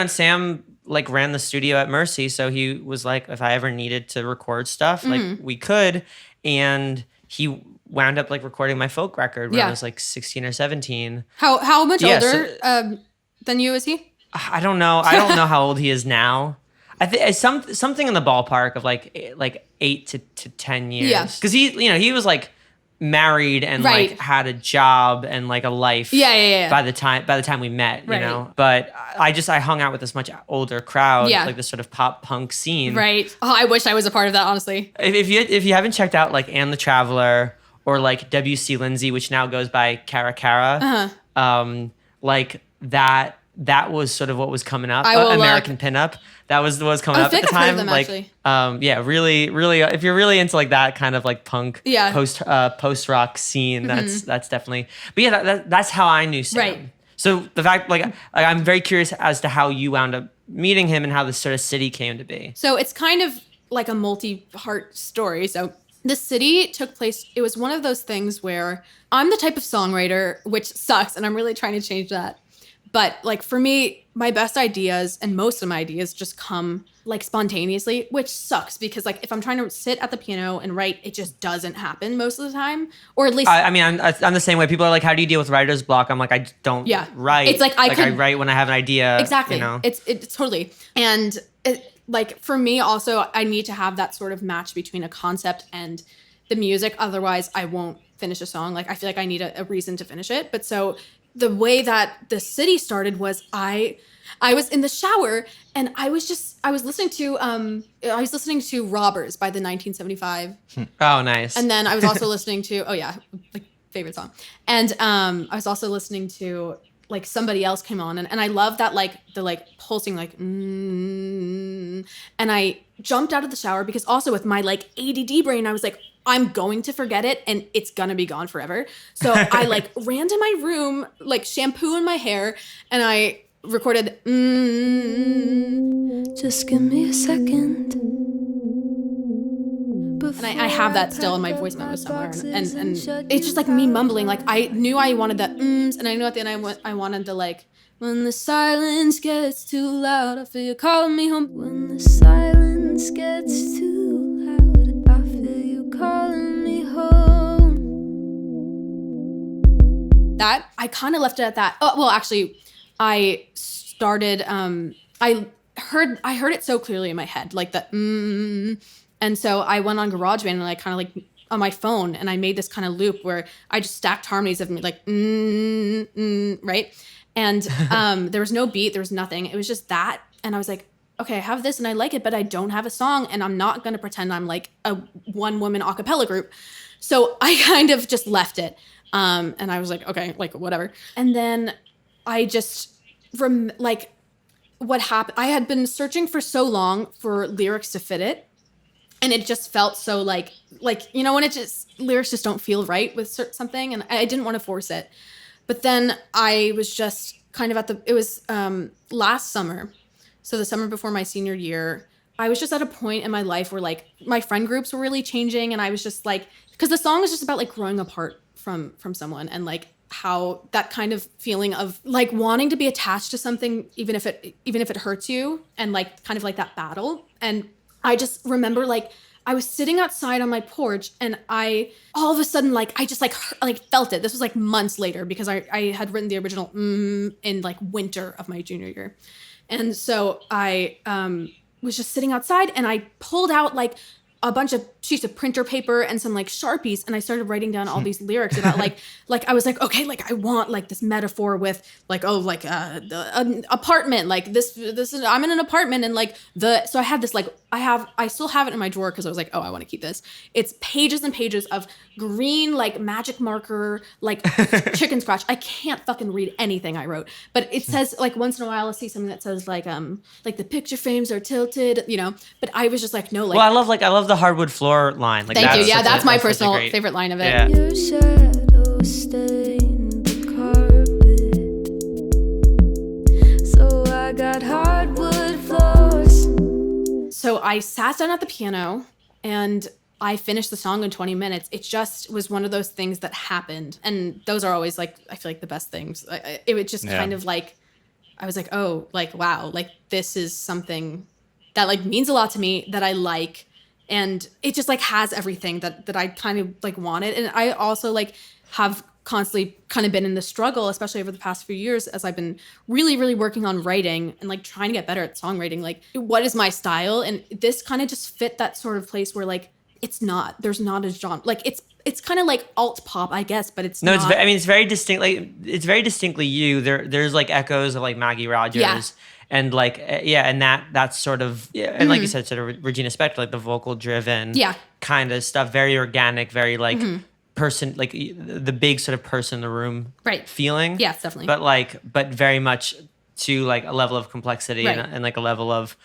Sam like ran the studio at Mercy, so he was like, if I ever needed to record stuff, like we could. And he wound up like recording my folk record when I was like 16 or 17. How much older than you is he? I don't know. I don't know how old he is now. I think something in the ballpark of like 8 to 10 years. Yeah. Because he was like married and like had a job and like a life. Yeah. By the time we met, you know. But I hung out with this much older crowd, like this sort of pop punk scene. Right. Oh, I wish I was a part of that, honestly. If you haven't checked out like Anne the Traveler or like W.C. Lindsay, which now goes by Cara Cara, like that was sort of what was coming up. American Pinup. That was what was coming up at the time. Them, like, really, really. If you're really into like that kind of like punk, post rock scene, that's definitely. But yeah, that's how I knew Sam. Right. So the fact, like, I'm very curious as to how you wound up meeting him and how this sort of city came to be. So it's kind of like a multi-part story. So the city took place. It was one of those things where I'm the type of songwriter, which sucks, and I'm really trying to change that. But like for me, my best ideas and most of my ideas just come like spontaneously, which sucks because like if I'm trying to sit at the piano and write, it just doesn't happen most of the time, or at least I mean, I'm the same way. People are like, "How do you deal with writer's block?" I'm like, I don't write. It's like I write when I have an idea. Exactly. You know? It's totally. And like for me also, I need to have that sort of match between a concept and the music. Otherwise, I won't finish a song. Like I feel like I need a reason to finish it. But so the way that the city started was I was in the shower and I was listening to Robbers by the 1975. Oh, nice. And then I was also listening to like favorite song. And I was also listening to like Somebody Else came on and I love that like the like pulsing like and I jumped out of the shower because also with my like ADD brain I was like I'm going to forget it and it's gonna be gone forever. So I like ran to my room, like shampoo in my hair, and I recorded just give me a second. And I have that still in my voice memo somewhere. And it's just like me mumbling. Like I knew I wanted the and I knew at the end I wanted the like, when the silence gets too loud, I feel you calling me home. When the silence gets too loud, I feel you calling me home. That, I kind of left it at that. Oh, well, actually, I started, I heard it so clearly in my head, like the and so I went on GarageBand and I kind of like on my phone and I made this kind of loop where I just stacked harmonies of me like right? And there was no beat, there was nothing. It was just that. And I was like, okay, I have this and I like it, but I don't have a song and I'm not going to pretend I'm like a one-woman a cappella group. So I kind of just left it. And I was like, okay, like whatever. And then I just like what happened, I had been searching for so long for lyrics to fit it. And it just felt so like, you know, when it just, lyrics just don't feel right with something. And I didn't want to force it. But then I was just kind of it was last summer. So the summer before my senior year, I was just at a point in my life where like my friend groups were really changing. And I was just like, because the song is just about like growing apart from someone and like how that kind of feeling of like wanting to be attached to something, even if it hurts you, and like kind of like that battle. And I just remember like I was sitting outside on my porch and I all of a sudden like I just like felt it. This was like months later because I had written the original in like winter of my junior year. And so I was just sitting outside and I pulled out like a bunch of sheets of printer paper and some like Sharpies and I started writing down all these lyrics about like I was like, okay, like I want like this metaphor with like, oh, like an apartment, like this is, I'm in an apartment and like so I had this like I still have it in my drawer because I was like, oh, I want to keep this. It's pages and pages of green like magic marker like chicken scratch. I can't fucking read anything I wrote, but it says like once in a while I'll see something that says like the picture frames are tilted, you know. But I was just like, no, like well, I love the hardwood floor line. Like, thank you. Yeah, that's my personal favorite line of it. Yeah. Your shadow stained the carpet, so I got hardwood floors. So I sat down at the piano and I finished the song in 20 minutes. It just was one of those things that happened. And those are always like, I feel like the best things. It was just kind of like, I was like, oh, like, wow, like this is something that like means a lot to me that I like. And it just like has everything that I kind of like wanted. And I also like have constantly kind of been in the struggle, especially over the past few years as I've been really, really working on writing and like trying to get better at songwriting. Like what is my style? And this kind of just fit that sort of place where like, there's not a genre. Like it's kind of like alt pop, I guess, but it's not. It's very distinct. Like it's very distinctly you. There's like echoes of like Maggie Rogers. Yeah. And like, and that's sort of, and like you said, sort of Regina Spektor, like the vocal driven kind of stuff, very organic, very like person, like the big sort of person in the room feeling. Yes, definitely. But very much to like a level of complexity and like a level of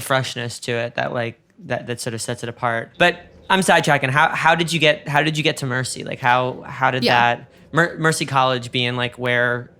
freshness to it that like, that sort of sets it apart. But I'm sidetracking. How did you get to Mercy? Like how did that Mercy College being like where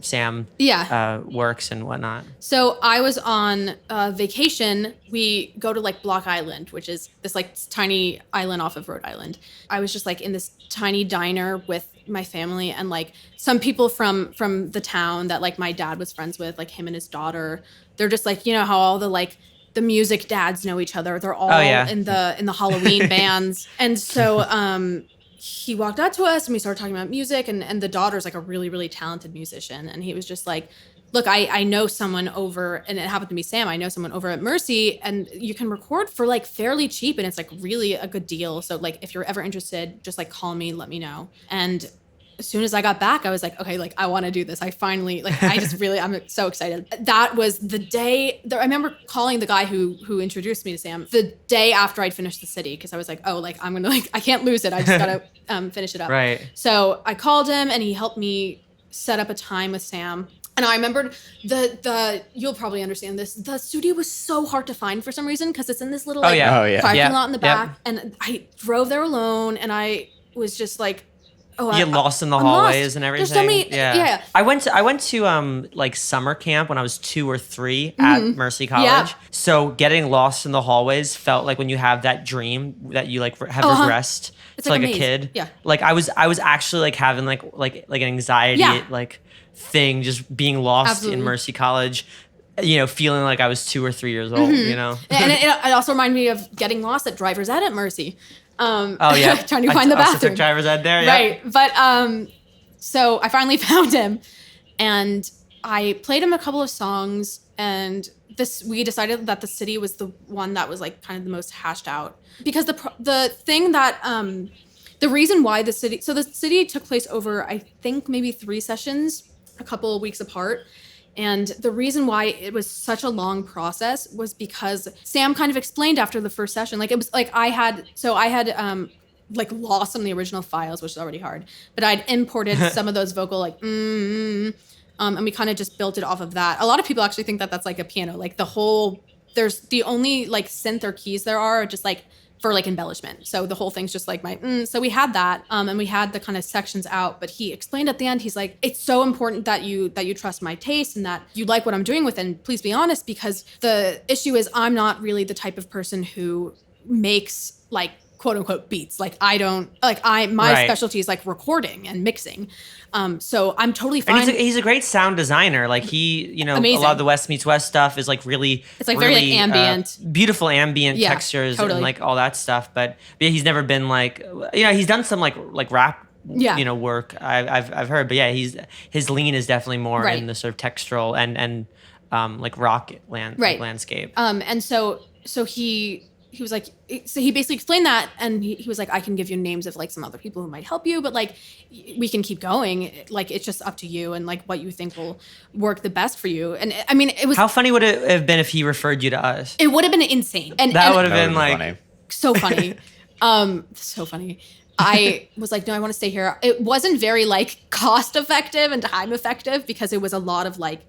Sam works and whatnot? So I was on vacation. We go to like Block Island, which is this like tiny island off of Rhode Island. I was just like in this tiny diner with my family and like some people from the town that like my dad was friends with, like him and his daughter. They're just like, you know how all the like the music dads know each other. They're all in the Halloween bands. And so he walked out to us and we started talking about music and the daughter's like a really, really talented musician. And he was just like, look, I know someone over, and it happened to be Sam. I know someone over at Mercy and you can record for like fairly cheap and it's like really a good deal. So like if you're ever interested, just like call me, let me know. And as soon as I got back, I was like, okay, like I want to do this. I finally, like, I'm so excited. That was the day I remember calling the guy who introduced me to Sam the day after I'd finished The City. Cause I was like, oh, like I'm going to like, I can't lose it. I just got to finish it up. Right. So I called him and he helped me set up a time with Sam. And I remembered you'll probably understand this. The studio was so hard to find for some reason. Cause it's in this little parking lot in the back. And I drove there alone and I was just like, you get lost in the hallways and everything. There's so many. Yeah. I went to like summer camp when I was 2 or 3 at Mercy College. Yeah. So getting lost in the hallways felt like when you have that dream that you like have regressed. It's like a kid. Yeah. Like I was actually like having like an anxiety like thing just being lost in Mercy College. You know, feeling like I was 2 or 3 years old. You know, and it also reminded me of getting lost at Driver's Ed at Mercy. Trying to find the bathroom. Driver's Ed there, right? But so I finally found him, and I played him a couple of songs, and we decided that The City was the one that was like kind of the most hashed out because the thing that the reason why The City took place over I think maybe 3 sessions, a couple of weeks apart. And the reason why it was such a long process was because Sam kind of explained after the first session, like it was like I had like lost some of the original files, which is already hard, but I'd imported some of those vocal like, and we kind of just built it off of that. A lot of people actually think that that's like a piano, like there's the only like synth or keys there are just like for like embellishment. So the whole thing's just like so we had that, and we had the kind of sections out, but he explained at the end, he's like, it's so important that you trust my taste and that you like what I'm doing with it. And please be honest, because the issue is I'm not really the type of person who makes like quote unquote beats. Like I don't like my specialty is like recording and mixing. So I'm totally fine. And he's a great sound designer. Like he, you know, amazing. A lot of the West Meets West stuff is like really, it's like really, very like ambient, beautiful ambient textures and like all that stuff. But he's never been like, you know, he's done some like rap, you know, work I've heard. But yeah, his lean is definitely more in the sort of textural and like rock landscape. And so he was like, so he basically explained that, and he was like, I can give you names of like some other people who might help you, but like we can keep going. Like it's just up to you and like what you think will work the best for you. And I mean, it was. How funny would it have been if he referred you to us? It would have been insane. And that would have been like funny. So funny, so funny. I was like, no, I want to stay here. It wasn't very like cost effective and time effective because it was a lot of like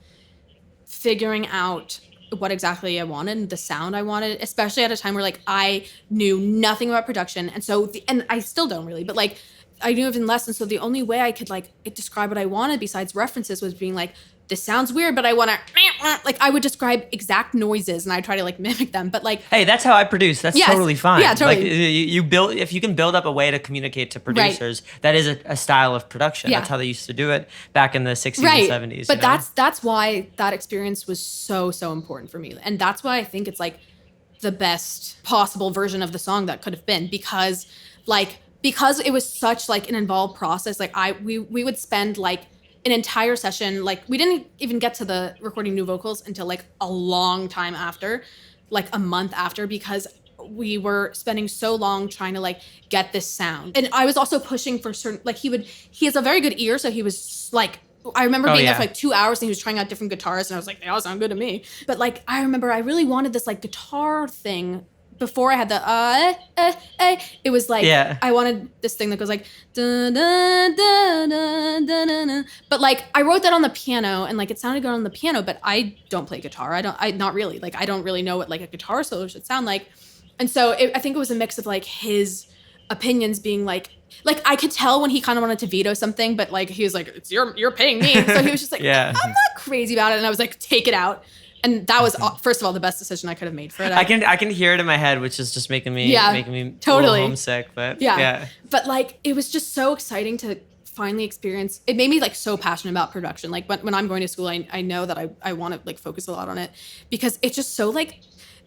figuring out what exactly I wanted, the sound I wanted, especially at a time where like I knew nothing about production. And so, and I still don't really, but like I knew even less. And so the only way I could like describe what I wanted besides references was being like, this sounds weird, but I want to, like I would describe exact noises and I try to like mimic them. But like, hey, that's how I produce. That's totally fine. Yeah, totally. Like you build, if you can build up a way to communicate to producers, that is a style of production. Yeah. That's how they used to do it back in the 60s and 70s. But you know? that's why that experience was so important for me. And that's why I think it's like the best possible version of the song that could have been because it was such like an involved process. Like we would spend like an entire session, like we didn't even get to the recording new vocals until like a long time after, like a month after, because we were spending so long trying to like get this sound. And I was also pushing for certain, like he has a very good ear. So he was like, I remember being there for like 2 hours and he was trying out different guitars and I was like, they all sound good to me. But like, I remember I really wanted this like guitar thing before I had the it was like I wanted this thing that goes like dun, dun, dun, dun, dun, dun, dun. But like I wrote that on the piano and like it sounded good on the piano, but I don't play guitar. I not really, like I don't really know what like a guitar solo should sound like. And so I think it was a mix of like his opinions being like I could tell when he kind of wanted to veto something, but like he was like, "It's you're paying me," so he was just like, "I'm not crazy about it," and I was like, "Take it out." And that was first of all the best decision I could have made for it. I can hear it in my head, which is just making me totally a little homesick. But yeah, but like it was just so exciting to finally experience. It made me like so passionate about production. Like when I'm going to school, I know that I want to like focus a lot on it because it's just so like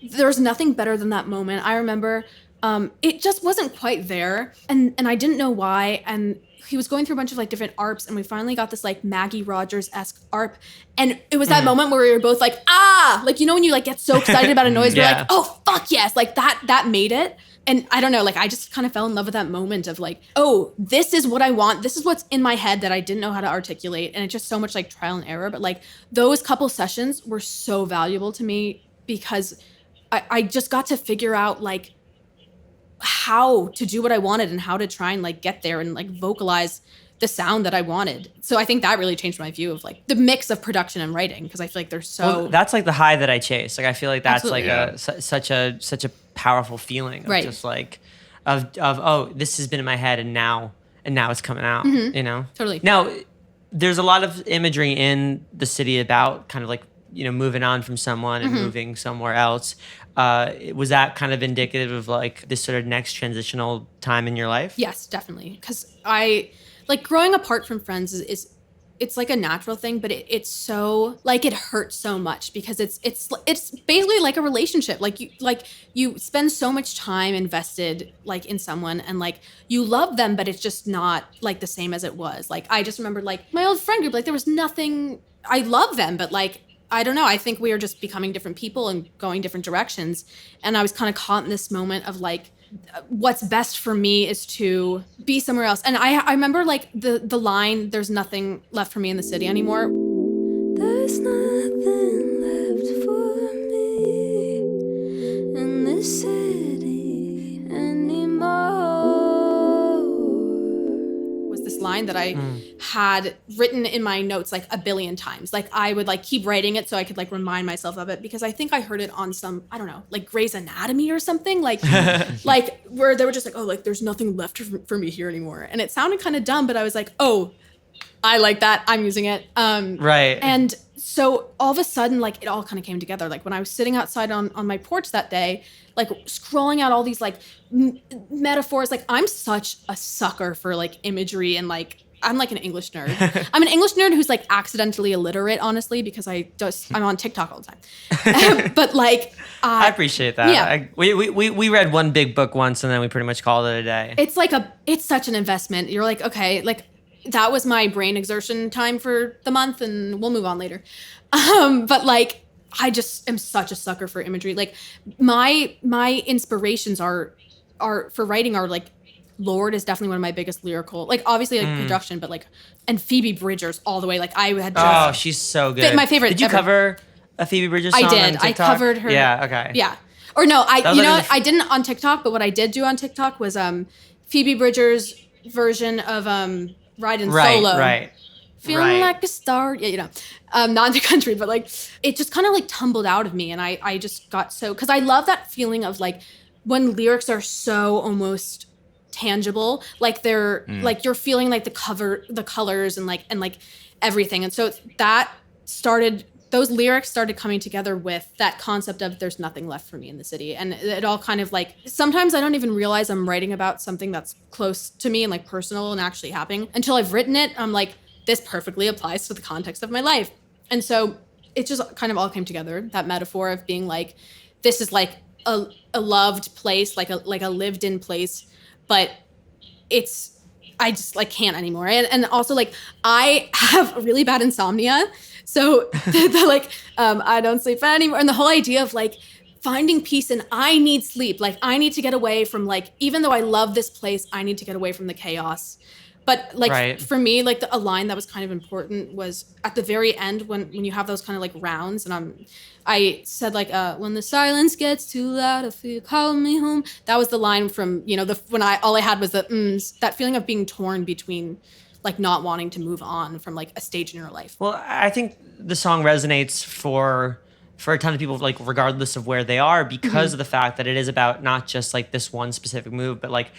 there's nothing better than that moment. I remember it just wasn't quite there, and I didn't know why. And he was going through a bunch of like different ARPs, and we finally got this like Maggie Rogers-esque ARP, and it was that moment where we were both like, like, you know, when you like get so excited about a noise, we're like, oh fuck yes, like that made it. And I don't know, like I just kind of fell in love with that moment of like, oh, this is what I want. This is what's in my head that I didn't know how to articulate, and it's just so much like trial and error. But like those couple sessions were so valuable to me because I just got to figure out like how to do what I wanted and how to try and like get there and like vocalize the sound that I wanted. So I think that really changed my view of like the mix of production and writing, because I feel like they're so. Well, that's like the high that I chase. Like I feel like that's like such a powerful feeling of just like of oh, this has been in my head and now it's coming out. You know, totally. Now there's a lot of imagery in the city about kind of like, you know, moving on from someone and moving somewhere else. Was that kind of indicative of like this sort of next transitional time in your life? Yes, definitely. Because I like growing apart from friends is it's like a natural thing, but it's so like it hurts so much because it's basically like a relationship. Like you spend so much time invested like in someone and like you love them, but it's just not like the same as it was. Like I just remember like my old friend group, like there was nothing. I love them, but like I don't know. I think we are just becoming different people and going different directions. And I was kind of caught in this moment of like, what's best for me is to be somewhere else. And I remember like the line, "There's nothing left for me in the city anymore." There's nothing left for me in this city anymore. Was this line that I had written in my notes like a billion times. Like I would like keep writing it so I could like remind myself of it, because I think I heard it on some, I don't know, like Grey's Anatomy or something, like like where they were just like, oh, like there's nothing left for me here anymore. And it sounded kind of dumb, but I was like, oh, I like that. I'm using it. Right. And so all of a sudden, like it all kind of came together. Like when I was sitting outside on my porch that day, like scrolling out all these like metaphors, like I'm such a sucker for like imagery and like, I'm like an English nerd. I'm an English nerd who's like accidentally illiterate, honestly, because I'm on TikTok all the time. But like, I appreciate that. Yeah. We read one big book once and then we pretty much called it a day. It's such an investment. You're like, okay, like that was my brain exertion time for the month and we'll move on later. But like, I just am such a sucker for imagery. Like my inspirations are for writing are like, Lord is definitely one of my biggest lyrical, like obviously like production, but like, and Phoebe Bridgers all the way. Like I had just. Oh, she's so good. My favorite. Did you cover a Phoebe Bridgers song? I did. On TikTok? I covered her. Yeah. Okay. Yeah. Or no, I didn't on TikTok, but what I did do on TikTok was Phoebe Bridgers' version of Riding Solo. Right. Feeling like a star. Yeah, you know. Not in the country, but like it just kind of like tumbled out of me, and I just got so, because I love that feeling of like when lyrics are so almost tangible, like they're like you're feeling like the colors and like everything. And so those lyrics started coming together with that concept of there's nothing left for me in the city. And it all kind of like, sometimes I don't even realize I'm writing about something that's close to me and like personal and actually happening until I've written it. I'm like, this perfectly applies to the context of my life. And so it just kind of all came together, that metaphor of being like, this is like a loved place, like a lived in place, but I just like can't anymore. And also like I have really bad insomnia. So the like, I don't sleep anymore. And the whole idea of like finding peace and I need sleep. Like I need to get away from like, even though I love this place, I need to get away from the chaos. But like for me, like a line that was kind of important was at the very end when you have those kind of like rounds, and I said like when the silence gets too loud, if you call me home. That was the line from, you know, all I had was the that feeling of being torn between like not wanting to move on from like a stage in your life. Well, I think the song resonates for for a ton of people, like regardless of where they are, because of the fact that it is about not just like this one specific move, but like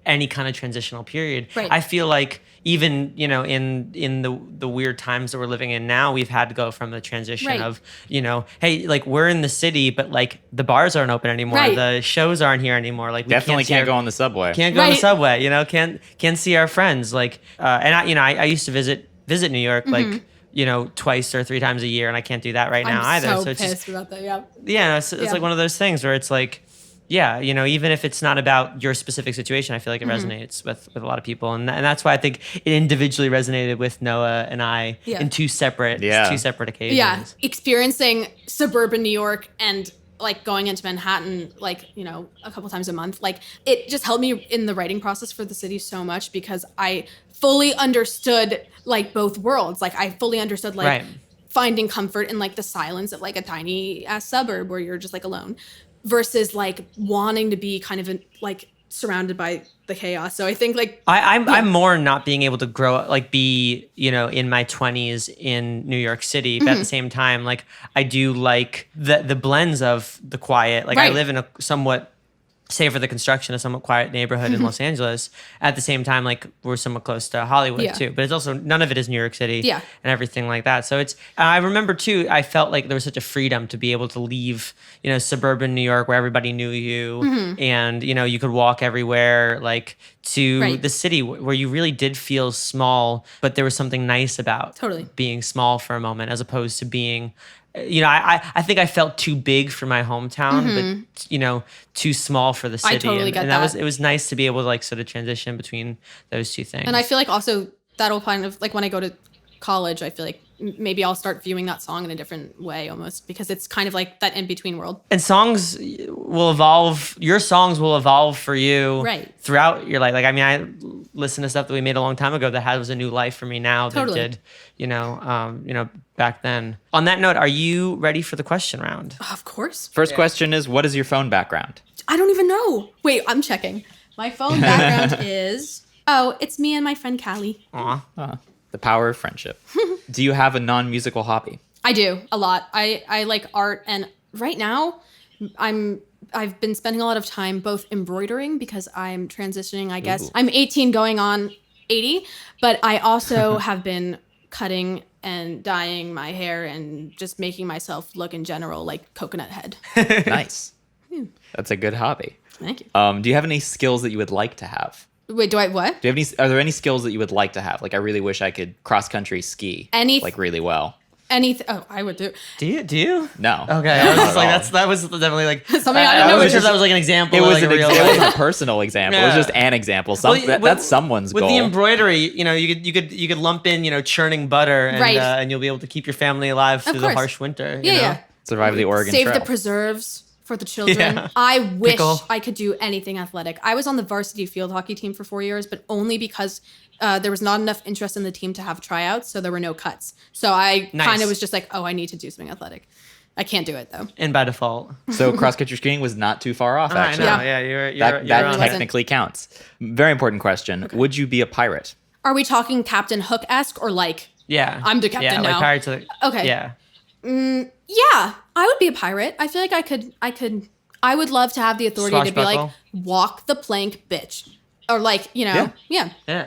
any kind of transitional period. Right. I feel like even, you know, in the weird times that we're living in now, we've had to go from the transition of, you know, hey, like we're in the city, but like the bars aren't open anymore. Right. The shows aren't here anymore. Like we Definitely can't go our, on the subway. Can't go on the subway, you know, can't see our friends. Like, and I used to visit New York, like, you know, twice or 3 times a year, and I can't do that right now either. So it's pissed just, about that. Yeah. Yeah, it's like one of those things where it's like, yeah, you know, even if it's not about your specific situation, I feel like it resonates with a lot of people, and that's why I think it individually resonated with Noah and I in two separate occasions. Yeah, experiencing suburban New York and like going into Manhattan, like, you know, a couple times a month, like it just helped me in the writing process for the city so much because I fully understood like both worlds. Like I fully understood like finding comfort in like the silence of like a tiny ass suburb where you're just like alone versus like wanting to be kind of like surrounded by the chaos. So I think like I'm more not being able to grow up, like be, you know, in my 20s in New York City, but at the same time, like I do like the blends of the quiet. Like I live in a somewhat, save for the construction, a somewhat quiet neighborhood in Los Angeles. At the same time, like we're somewhat close to Hollywood too, but it's also, none of it is New York City and everything like that. So it's, I remember too, I felt like there was such a freedom to be able to leave, you know, suburban New York where everybody knew you and, you know, you could walk everywhere, like to the city where you really did feel small, but there was something nice about being small for a moment as opposed to being, you know, I think I felt too big for my hometown, but, you know, too small for the city. I totally get that. It was nice to be able to like sort of transition between those two things. And I feel like also that'll kind of like when I go to college, I feel like maybe I'll start viewing that song in a different way almost because it's kind of like that in-between world. And songs will evolve. Your songs will evolve for you throughout your life. Like, I mean, I listen to stuff that we made a long time ago that has a new life for me now that did, you know, back then. On that note, are you ready for the question round? Of course. First question is, what is your phone background? I don't even know. Wait, I'm checking. My phone background is, it's me and my friend Callie. Aw. The power of friendship. Do you have a non-musical hobby? I do, a lot. I like art, and right now I've been spending a lot of time both embroidering because I'm transitioning, I guess. I'm 18 going on 80, but I also have been cutting and dyeing my hair and just making myself look in general like coconut head. Nice. That's a good hobby. Thank you. Do you have any skills that you would like to have? Wait, do I what? Do you have any? Are there any skills that you would like to have? Like, I really wish I could cross-country ski, like really well. Oh, I would do. Do you? No. Okay. I was just like, that was definitely like something I don't know. That was like an example. It was like it wasn't a personal example. It was just an example. That's someone's goal. With the embroidery, you know, you could lump in, you know, churning butter, and you'll be able to keep your family alive through the harsh winter. You know? Survive the Oregon Save Trail. the preserves for the children. Yeah. I wish I could do anything athletic. I was on the varsity field hockey team for 4 years, but only because there was not enough interest in the team to have tryouts, so there were no cuts. So I kind of was just like, I need to do something athletic. I can't do it though. And by default. So cross-country skiing was not too far off, actually. Yeah, you're that technically counts. Very important question. Okay. Would you be a pirate? Are we talking Captain Hook-esque or like? Yeah. I'm the captain now. Like Pirates of the... Okay. Yeah. Yeah, I would be a pirate. I feel like I would love to have the authority to be like, walk the plank, bitch. Or like, you know,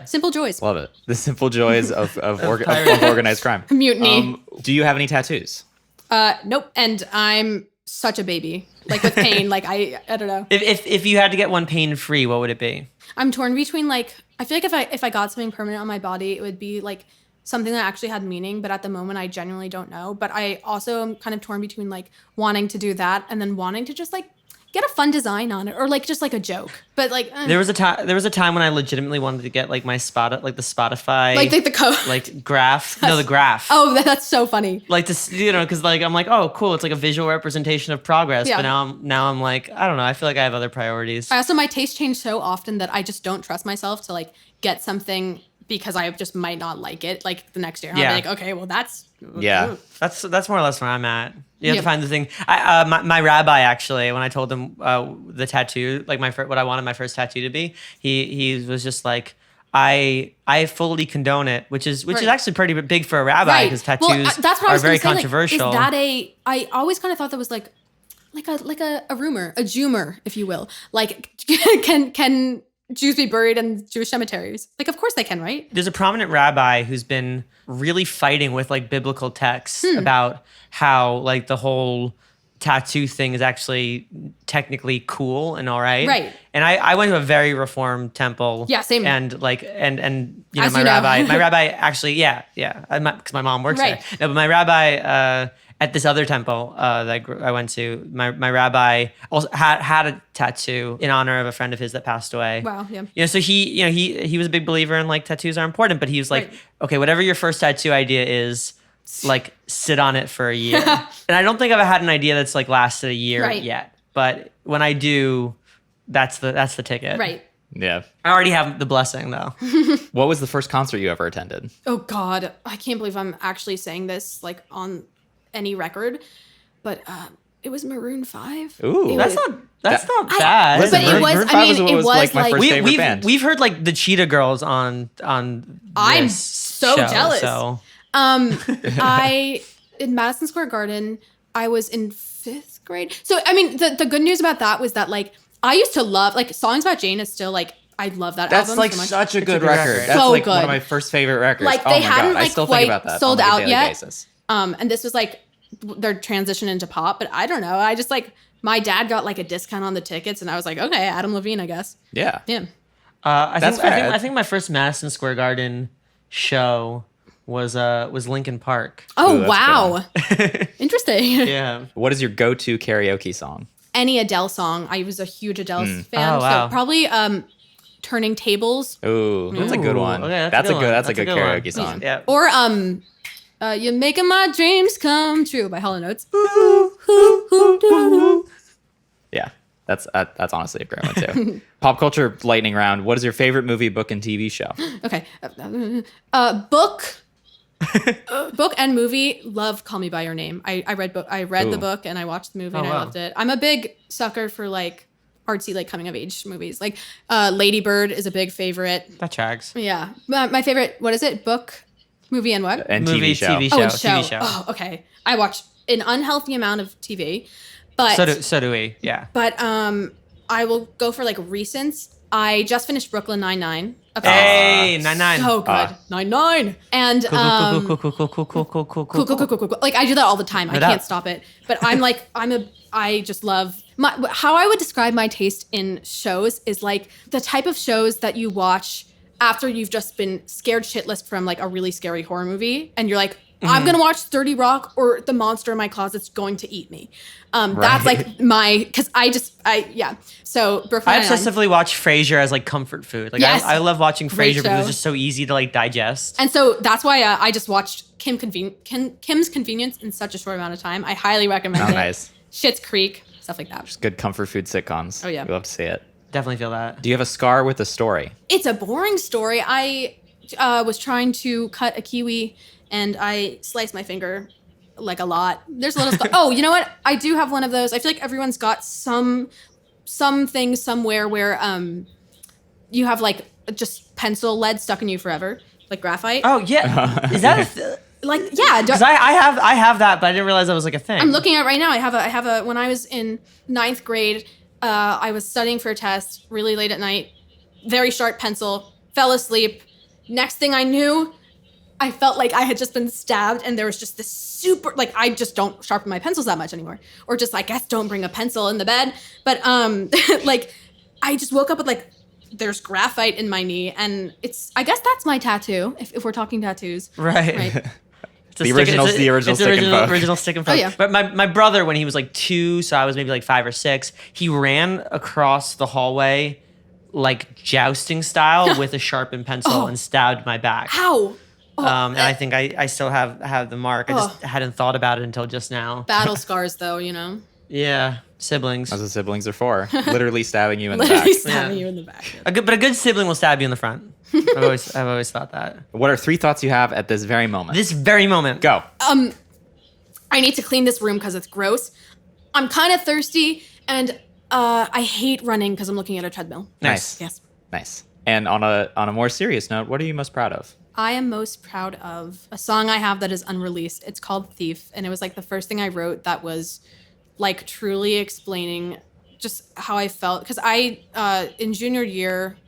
simple joys. Love it. The simple joys of organized crime. Mutiny. Do you have any tattoos? Nope. And I'm such a baby. Like with pain, like I don't know. If you had to get one pain-free, what would it be? I'm torn between like, I feel like if I got something permanent on my body, it would be like something that actually had meaning, but at the moment I genuinely don't know. But I also am kind of torn between like wanting to do that and then wanting to just like get a fun design on it or like just like a joke. But like there was a time when I legitimately wanted to get like my the Spotify like the code like graph. The graph. Oh, that's so funny. Like to, you know, because like I'm like, oh cool, it's like a visual representation of progress. Yeah. But now I'm like, I don't know, I feel like I have other priorities. My taste changed so often that I just don't trust myself to like get something because I just might not like it like the next year. I'll be like, okay, well that's that's more or less where I'm at. You have to find the thing. My rabbi actually, when I told him the tattoo, like what I wanted my first tattoo to be, he was just like, I fully condone it, which is actually pretty big for a rabbi because tattoos that's what I are was very gonna say, controversial. Like, is that I always kind of thought that was like a rumor, a Jumor, if you will. Like, can Jews be buried in Jewish cemeteries? Like, of course they can, right? There's a prominent rabbi who's been really fighting with like biblical texts about how like the whole tattoo thing is actually technically cool and all right. Right. And I went to a very reformed temple. Yeah, same. And like and you know As my you know. rabbi actually because my mom works Right. there. No, but my rabbi at this other temple that I went to, my rabbi also had a tattoo in honor of a friend of his that passed away. Wow, yeah. You know, so he was a big believer in like tattoos are important, but he was like, Right. okay, whatever your first tattoo idea is, like sit on it for a year. And I don't think I've had an idea that's like lasted a year Right. yet. But when I do, that's the ticket. Right. Yeah. I already have the blessing though. What was the first concert you ever attended? Oh God, I can't believe I'm actually saying this like on any record, but it was Maroon 5. Ooh. That's not bad. Listen, But it was- Maroon I 5 mean, it was like my like- first favorite band. We've heard like the Cheetah Girls on I'm this so show, jealous. So. I in Madison Square Garden, I was in 5th grade. So I mean, the good news about that was that like I used to love like Songs About Jane is still like I love that That's album like so much. such a good good record. record. That's So like one good. of my first favorite records. Like, oh they my hadn't, God. I like, still quite think about that sold on like, a out daily yet. basis. And this was like their transition into pop, but I don't know. I just like my dad got like a discount on the tickets, and I was like, okay, Adam Levine, I guess. Yeah. Yeah. That's fair. I think my first Madison Square Garden show was Linkin Park. Oh Ooh, that's wow, interesting. Yeah. What is your go-to karaoke song? Any Adele song. I was a huge Adele fan, Oh, wow. so probably Turning Tables Ooh, that's a good Ooh, one. okay, that's a one. good. That's a good one. karaoke song. Yeah. or You're Making My Dreams Come True by Hall & Oates. Yeah, that's honestly a great one too. Pop culture lightning round. What is your favorite movie, book, and TV show? Okay. Book and movie. Love Call Me by Your Name. I read the Ooh. book and I watched the movie and I wow. loved it. I'm a big sucker for like artsy like coming of age movies. Like Lady Bird is a big favorite. That tracks. Yeah. My favorite, what is it? Book, movie, and what? And Movie, TV show. TV show. Oh, and show. TV show. Oh, okay. I watch an unhealthy amount of TV, but So do we. Yeah. but I will go for like recents. I just finished Brooklyn Nine-Nine. Hey, 9-9. So good. 9-9. And cool. Like I do that all the time. I doubt. can't stop it. But I just love how I would describe my taste in shows is like the type of shows that you watch after you've just been scared shitless from like a really scary horror movie and you're like, I'm gonna watch 30 Rock or the monster in my closet's going to eat me. That's like So Brooklyn I Nine-Nine. obsessively watch Frasier as like comfort food. Like Yes. I love watching Great Frasier because show. it's just so easy to like digest. And so that's why I just watched Kim's Convenience in such a short amount of time. I highly recommend it. Nice. Schitt's Creek, stuff like that. Good comfort food sitcoms. Oh, yeah. We love to see it. Definitely feel that. Do you have a scar with a story? It's a boring story. I was trying to cut a kiwi and I sliced my finger like a lot. There's a little scar. Oh, you know what? I do have one of those. I feel like everyone's got some thing somewhere where you have like just pencil lead stuck in you forever, like graphite. Oh yeah. Is that Like yeah. because I have that, but I didn't realize that was like a thing. I'm looking at it right now. I have a when I was in 9th grade, I was studying for a test really late at night, very sharp pencil, fell asleep. Next thing I knew, I felt like I had just been stabbed and there was just this super, like I just don't sharpen my pencils that much anymore. Or just I guess don't bring a pencil in the bed. But like I just woke up with like, there's graphite in my knee and I guess that's my tattoo, if we're talking tattoos. Right. It's a The stick- original- it's a- the original it's stick and poke. original stick and poke. Oh, yeah. But my brother, when he was like 2, so I was maybe like 5 or 6, he ran across the hallway like jousting style with a sharpened pencil and stabbed my back. Ow! And I think I still have the mark. I just hadn't thought about it until just now. Battle scars though, you know? Yeah, siblings. That's what siblings are for. Literally stabbing you in the back. Literally stabbing you in the back. But a good sibling will stab you in the front. I've always thought that. What are 3 thoughts you have at this very moment? This very moment. Go. I need to clean this room because it's gross. I'm kind of thirsty and I hate running because I'm looking at a treadmill. Nice. Yes. Nice. And on a more serious note, what are you most proud of? I am most proud of a song I have that is unreleased. It's called Thief, and it was like the first thing I wrote that was like truly explaining just how I felt. Because in junior year,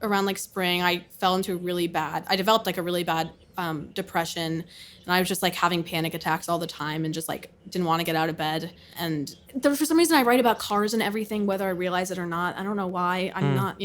around like spring, I developed like a really bad depression, and I was just like having panic attacks all the time and just like didn't want to get out of bed. And for some reason I write about cars and everything, whether I realize it or not. I don't know why. I'm not,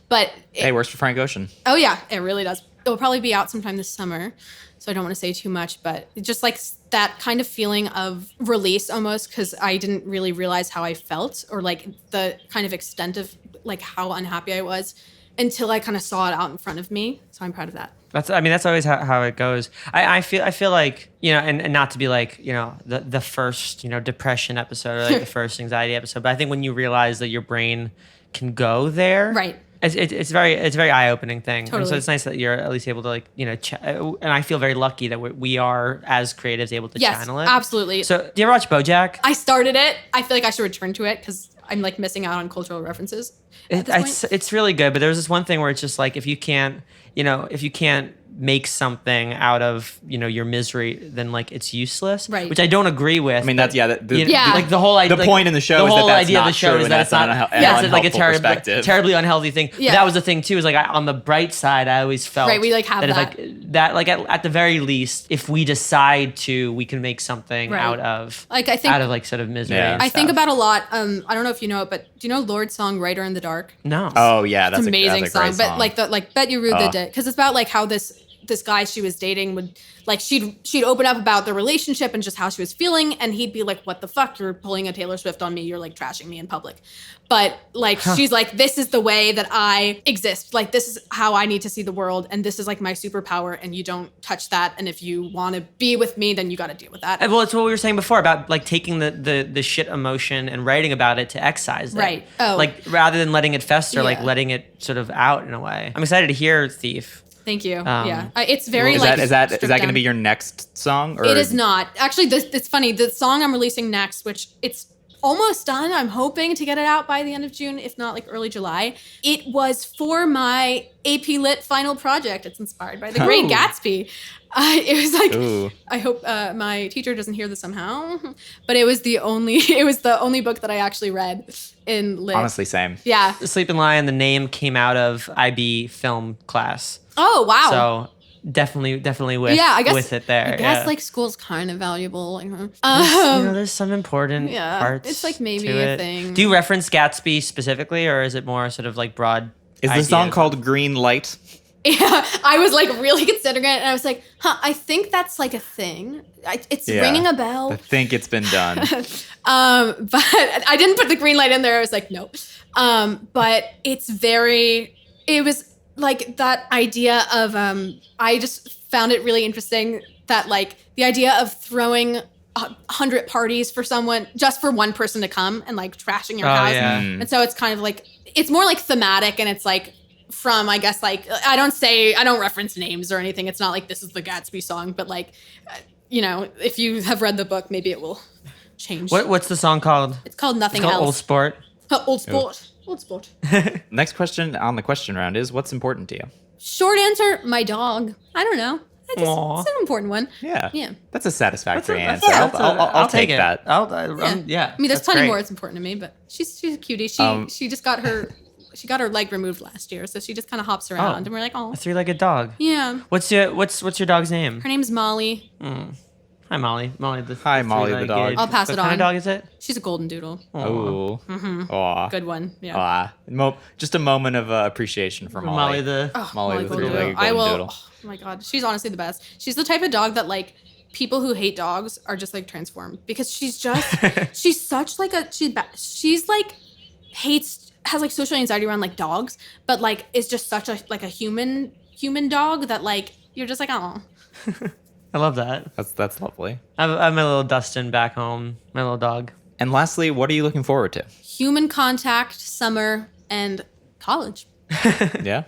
but Hey, works for Frank Ocean. Oh yeah, it really does. It'll probably be out sometime this summer, so I don't want to say too much, but it's just like that kind of feeling of release almost, because I didn't really realize how I felt or like the kind of extent of like how unhappy I was until I kind of saw it out in front of me. So I'm proud of that. That's always how it goes. I feel like, and not to be like, the first, depression episode or like the first anxiety episode, but I think when you realize that your brain can go there. Right. It's a very eye-opening thing. Totally. And so it's nice that you're at least able to like, and I feel very lucky that we are as creatives able to channel it. Absolutely. So do you ever watch BoJack? I started it. I feel like I should return to it because I'm like missing out on cultural references at this point. It's really good, but there's this one thing where it's just like if you can't make something out of your misery, then like it's useless. Right. Which I don't agree with. I mean, that's like the whole idea. The point in the show the is whole that that's idea not of the show true, is and that it's not. It's like a terribly unhealthy thing. Yeah. But that was the thing too. Is like on the bright side, I always felt Right, we like have that. That like at the very least, if we decide to, we can make something Right. out of Like, I think- out of like sort of misery. Yeah. and I think stuff. about a lot. I don't know if you know it, but do you know Lord's song "Writer in the Dark"? No. Oh yeah, that's It's an amazing that's a great song. But like Bet You Rude Oh. did, because it's about like how this guy she was dating would like she'd open up about the relationship and just how she was feeling, and he'd be like, "What the fuck? You're pulling a Taylor Swift on me. You're like trashing me in public." But like she's like, "This is the way that I exist. Like this is how I need to see the world, and this is like my superpower, and you don't touch that. And if you want to be with me, then you got to deal with that." Well, it's what we were saying before about like taking the shit emotion and writing about it to excise it. Right. Oh. Like rather than letting it fester, like Yeah. letting it sort of out in a way. I'm excited to hear Thief. Thank you. Yeah, it's very Is like that stripped going to down. be your next song? Or? It is not. Actually, it's funny. The song I'm releasing next, which it's almost done. I'm hoping to get it out by the end of June, if not like early July. It was for my AP Lit final project. It's inspired by The Great Gatsby. It was like, Ooh. I hope my teacher doesn't hear this somehow, but it was the only book that I actually read in Lit. Honestly, same. Yeah. Sleep and Lion, the name came out of IB film class. Oh, wow. So definitely with I guess, with it there. I guess yeah. like school's kind of valuable. Like, There's some important yeah, parts. it's like maybe to a it. thing. Do you reference Gatsby specifically, or is it more sort of like broad? Is the song ideas? called Green Light? Yeah, I was like really considering it, and I was like, I think that's like a thing. It's Yeah. ringing a bell. I think it's been done. But I didn't put the green light in there. I was like, no. But it was like that idea of, I just found it really interesting that like the idea of throwing 100 parties for someone, just for one person to come and like trashing your house. yeah. And so it's kind of like, it's more like thematic, and it's like, from, I guess, like, I don't reference names or anything. It's not like this is the Gatsby song, but like, if you have read the book, maybe it will change. What's the song called? It's called Nothing It's called Old Else. Sport. Old Sport. Old Sport. Next question on the question round is, what's important to you? Short answer, my dog. I don't know. Aw. It's an important one. Yeah. Yeah. That's a satisfactory That's answer. a- I'll take it. that. Yeah. I mean, there's that's plenty great. more that's important to me, but she's a cutie. She just got her leg removed last year, so she just kind of hops around, and we're like, oh, A three-legged dog. yeah. What's your dog's name? Her name's Molly. Hi, Molly. Molly the Hi, Molly the three-legged- dog. I'll pass what it kind on. of dog is it? She's a golden doodle. Oh. Aw. Good one. Yeah. Just a moment of appreciation for Molly. Molly the. Oh, Molly the golden three-legged doodle. I golden will. doodle. Oh my god, she's honestly the best. She's the type of dog that like people who hate dogs are just like transformed, because she's such like she's like has like social anxiety around like dogs, but like is just such a like a human dog that like you're just like, oh. I love that. That's lovely. I'm my little Dustin back home. My little dog. And lastly, what are you looking forward to? Human contact, summer, and college. Yeah,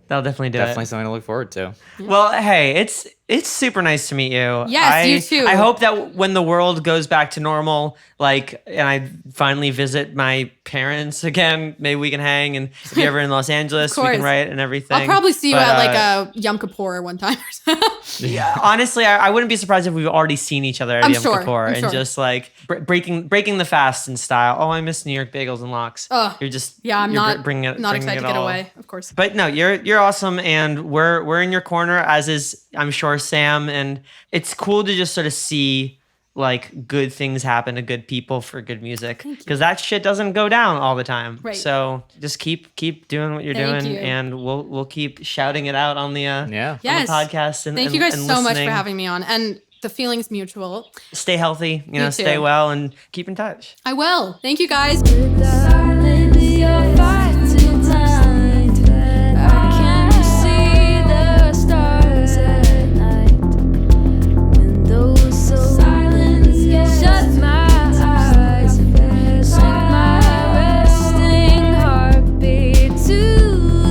That'll definitely do definitely it. something to look forward to. Well, hey, it's It's super nice to meet you. Yes, you too. I hope that when the world goes back to normal, like, and I finally visit my parents again, maybe we can hang. And if you're ever in Los Angeles, we can write and everything. I'll probably see you at like a Yom Kippur one time or something. Yeah, honestly, I wouldn't be surprised if we've already seen each other at Yom Kippur I'm and sure. just like breaking the fast in style. Oh, I miss New York bagels and lox. Oh, You're just I'm not excited to get away, of course. But no, you're awesome, and we're in your corner, as is I'm sure Sam, and it's cool to just sort of see like good things happen to good people for good music, because that shit doesn't go down all the time. Right. So just keep doing what you're doing, and we'll keep shouting it out on the on the podcast. And thank you guys and so much listening. for having me on, and the feeling's mutual. Stay healthy, You too. stay well, and keep in touch. I will. Thank you guys. Silence, you're far too blind. I can't see the stars at night. Windows so silent, shut my eyes. Sink my resting heartbeat to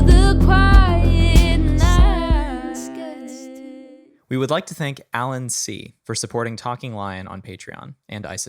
the quiet night. We would like to thank Alan C. for supporting Talking Lion on Patreon and Isotope.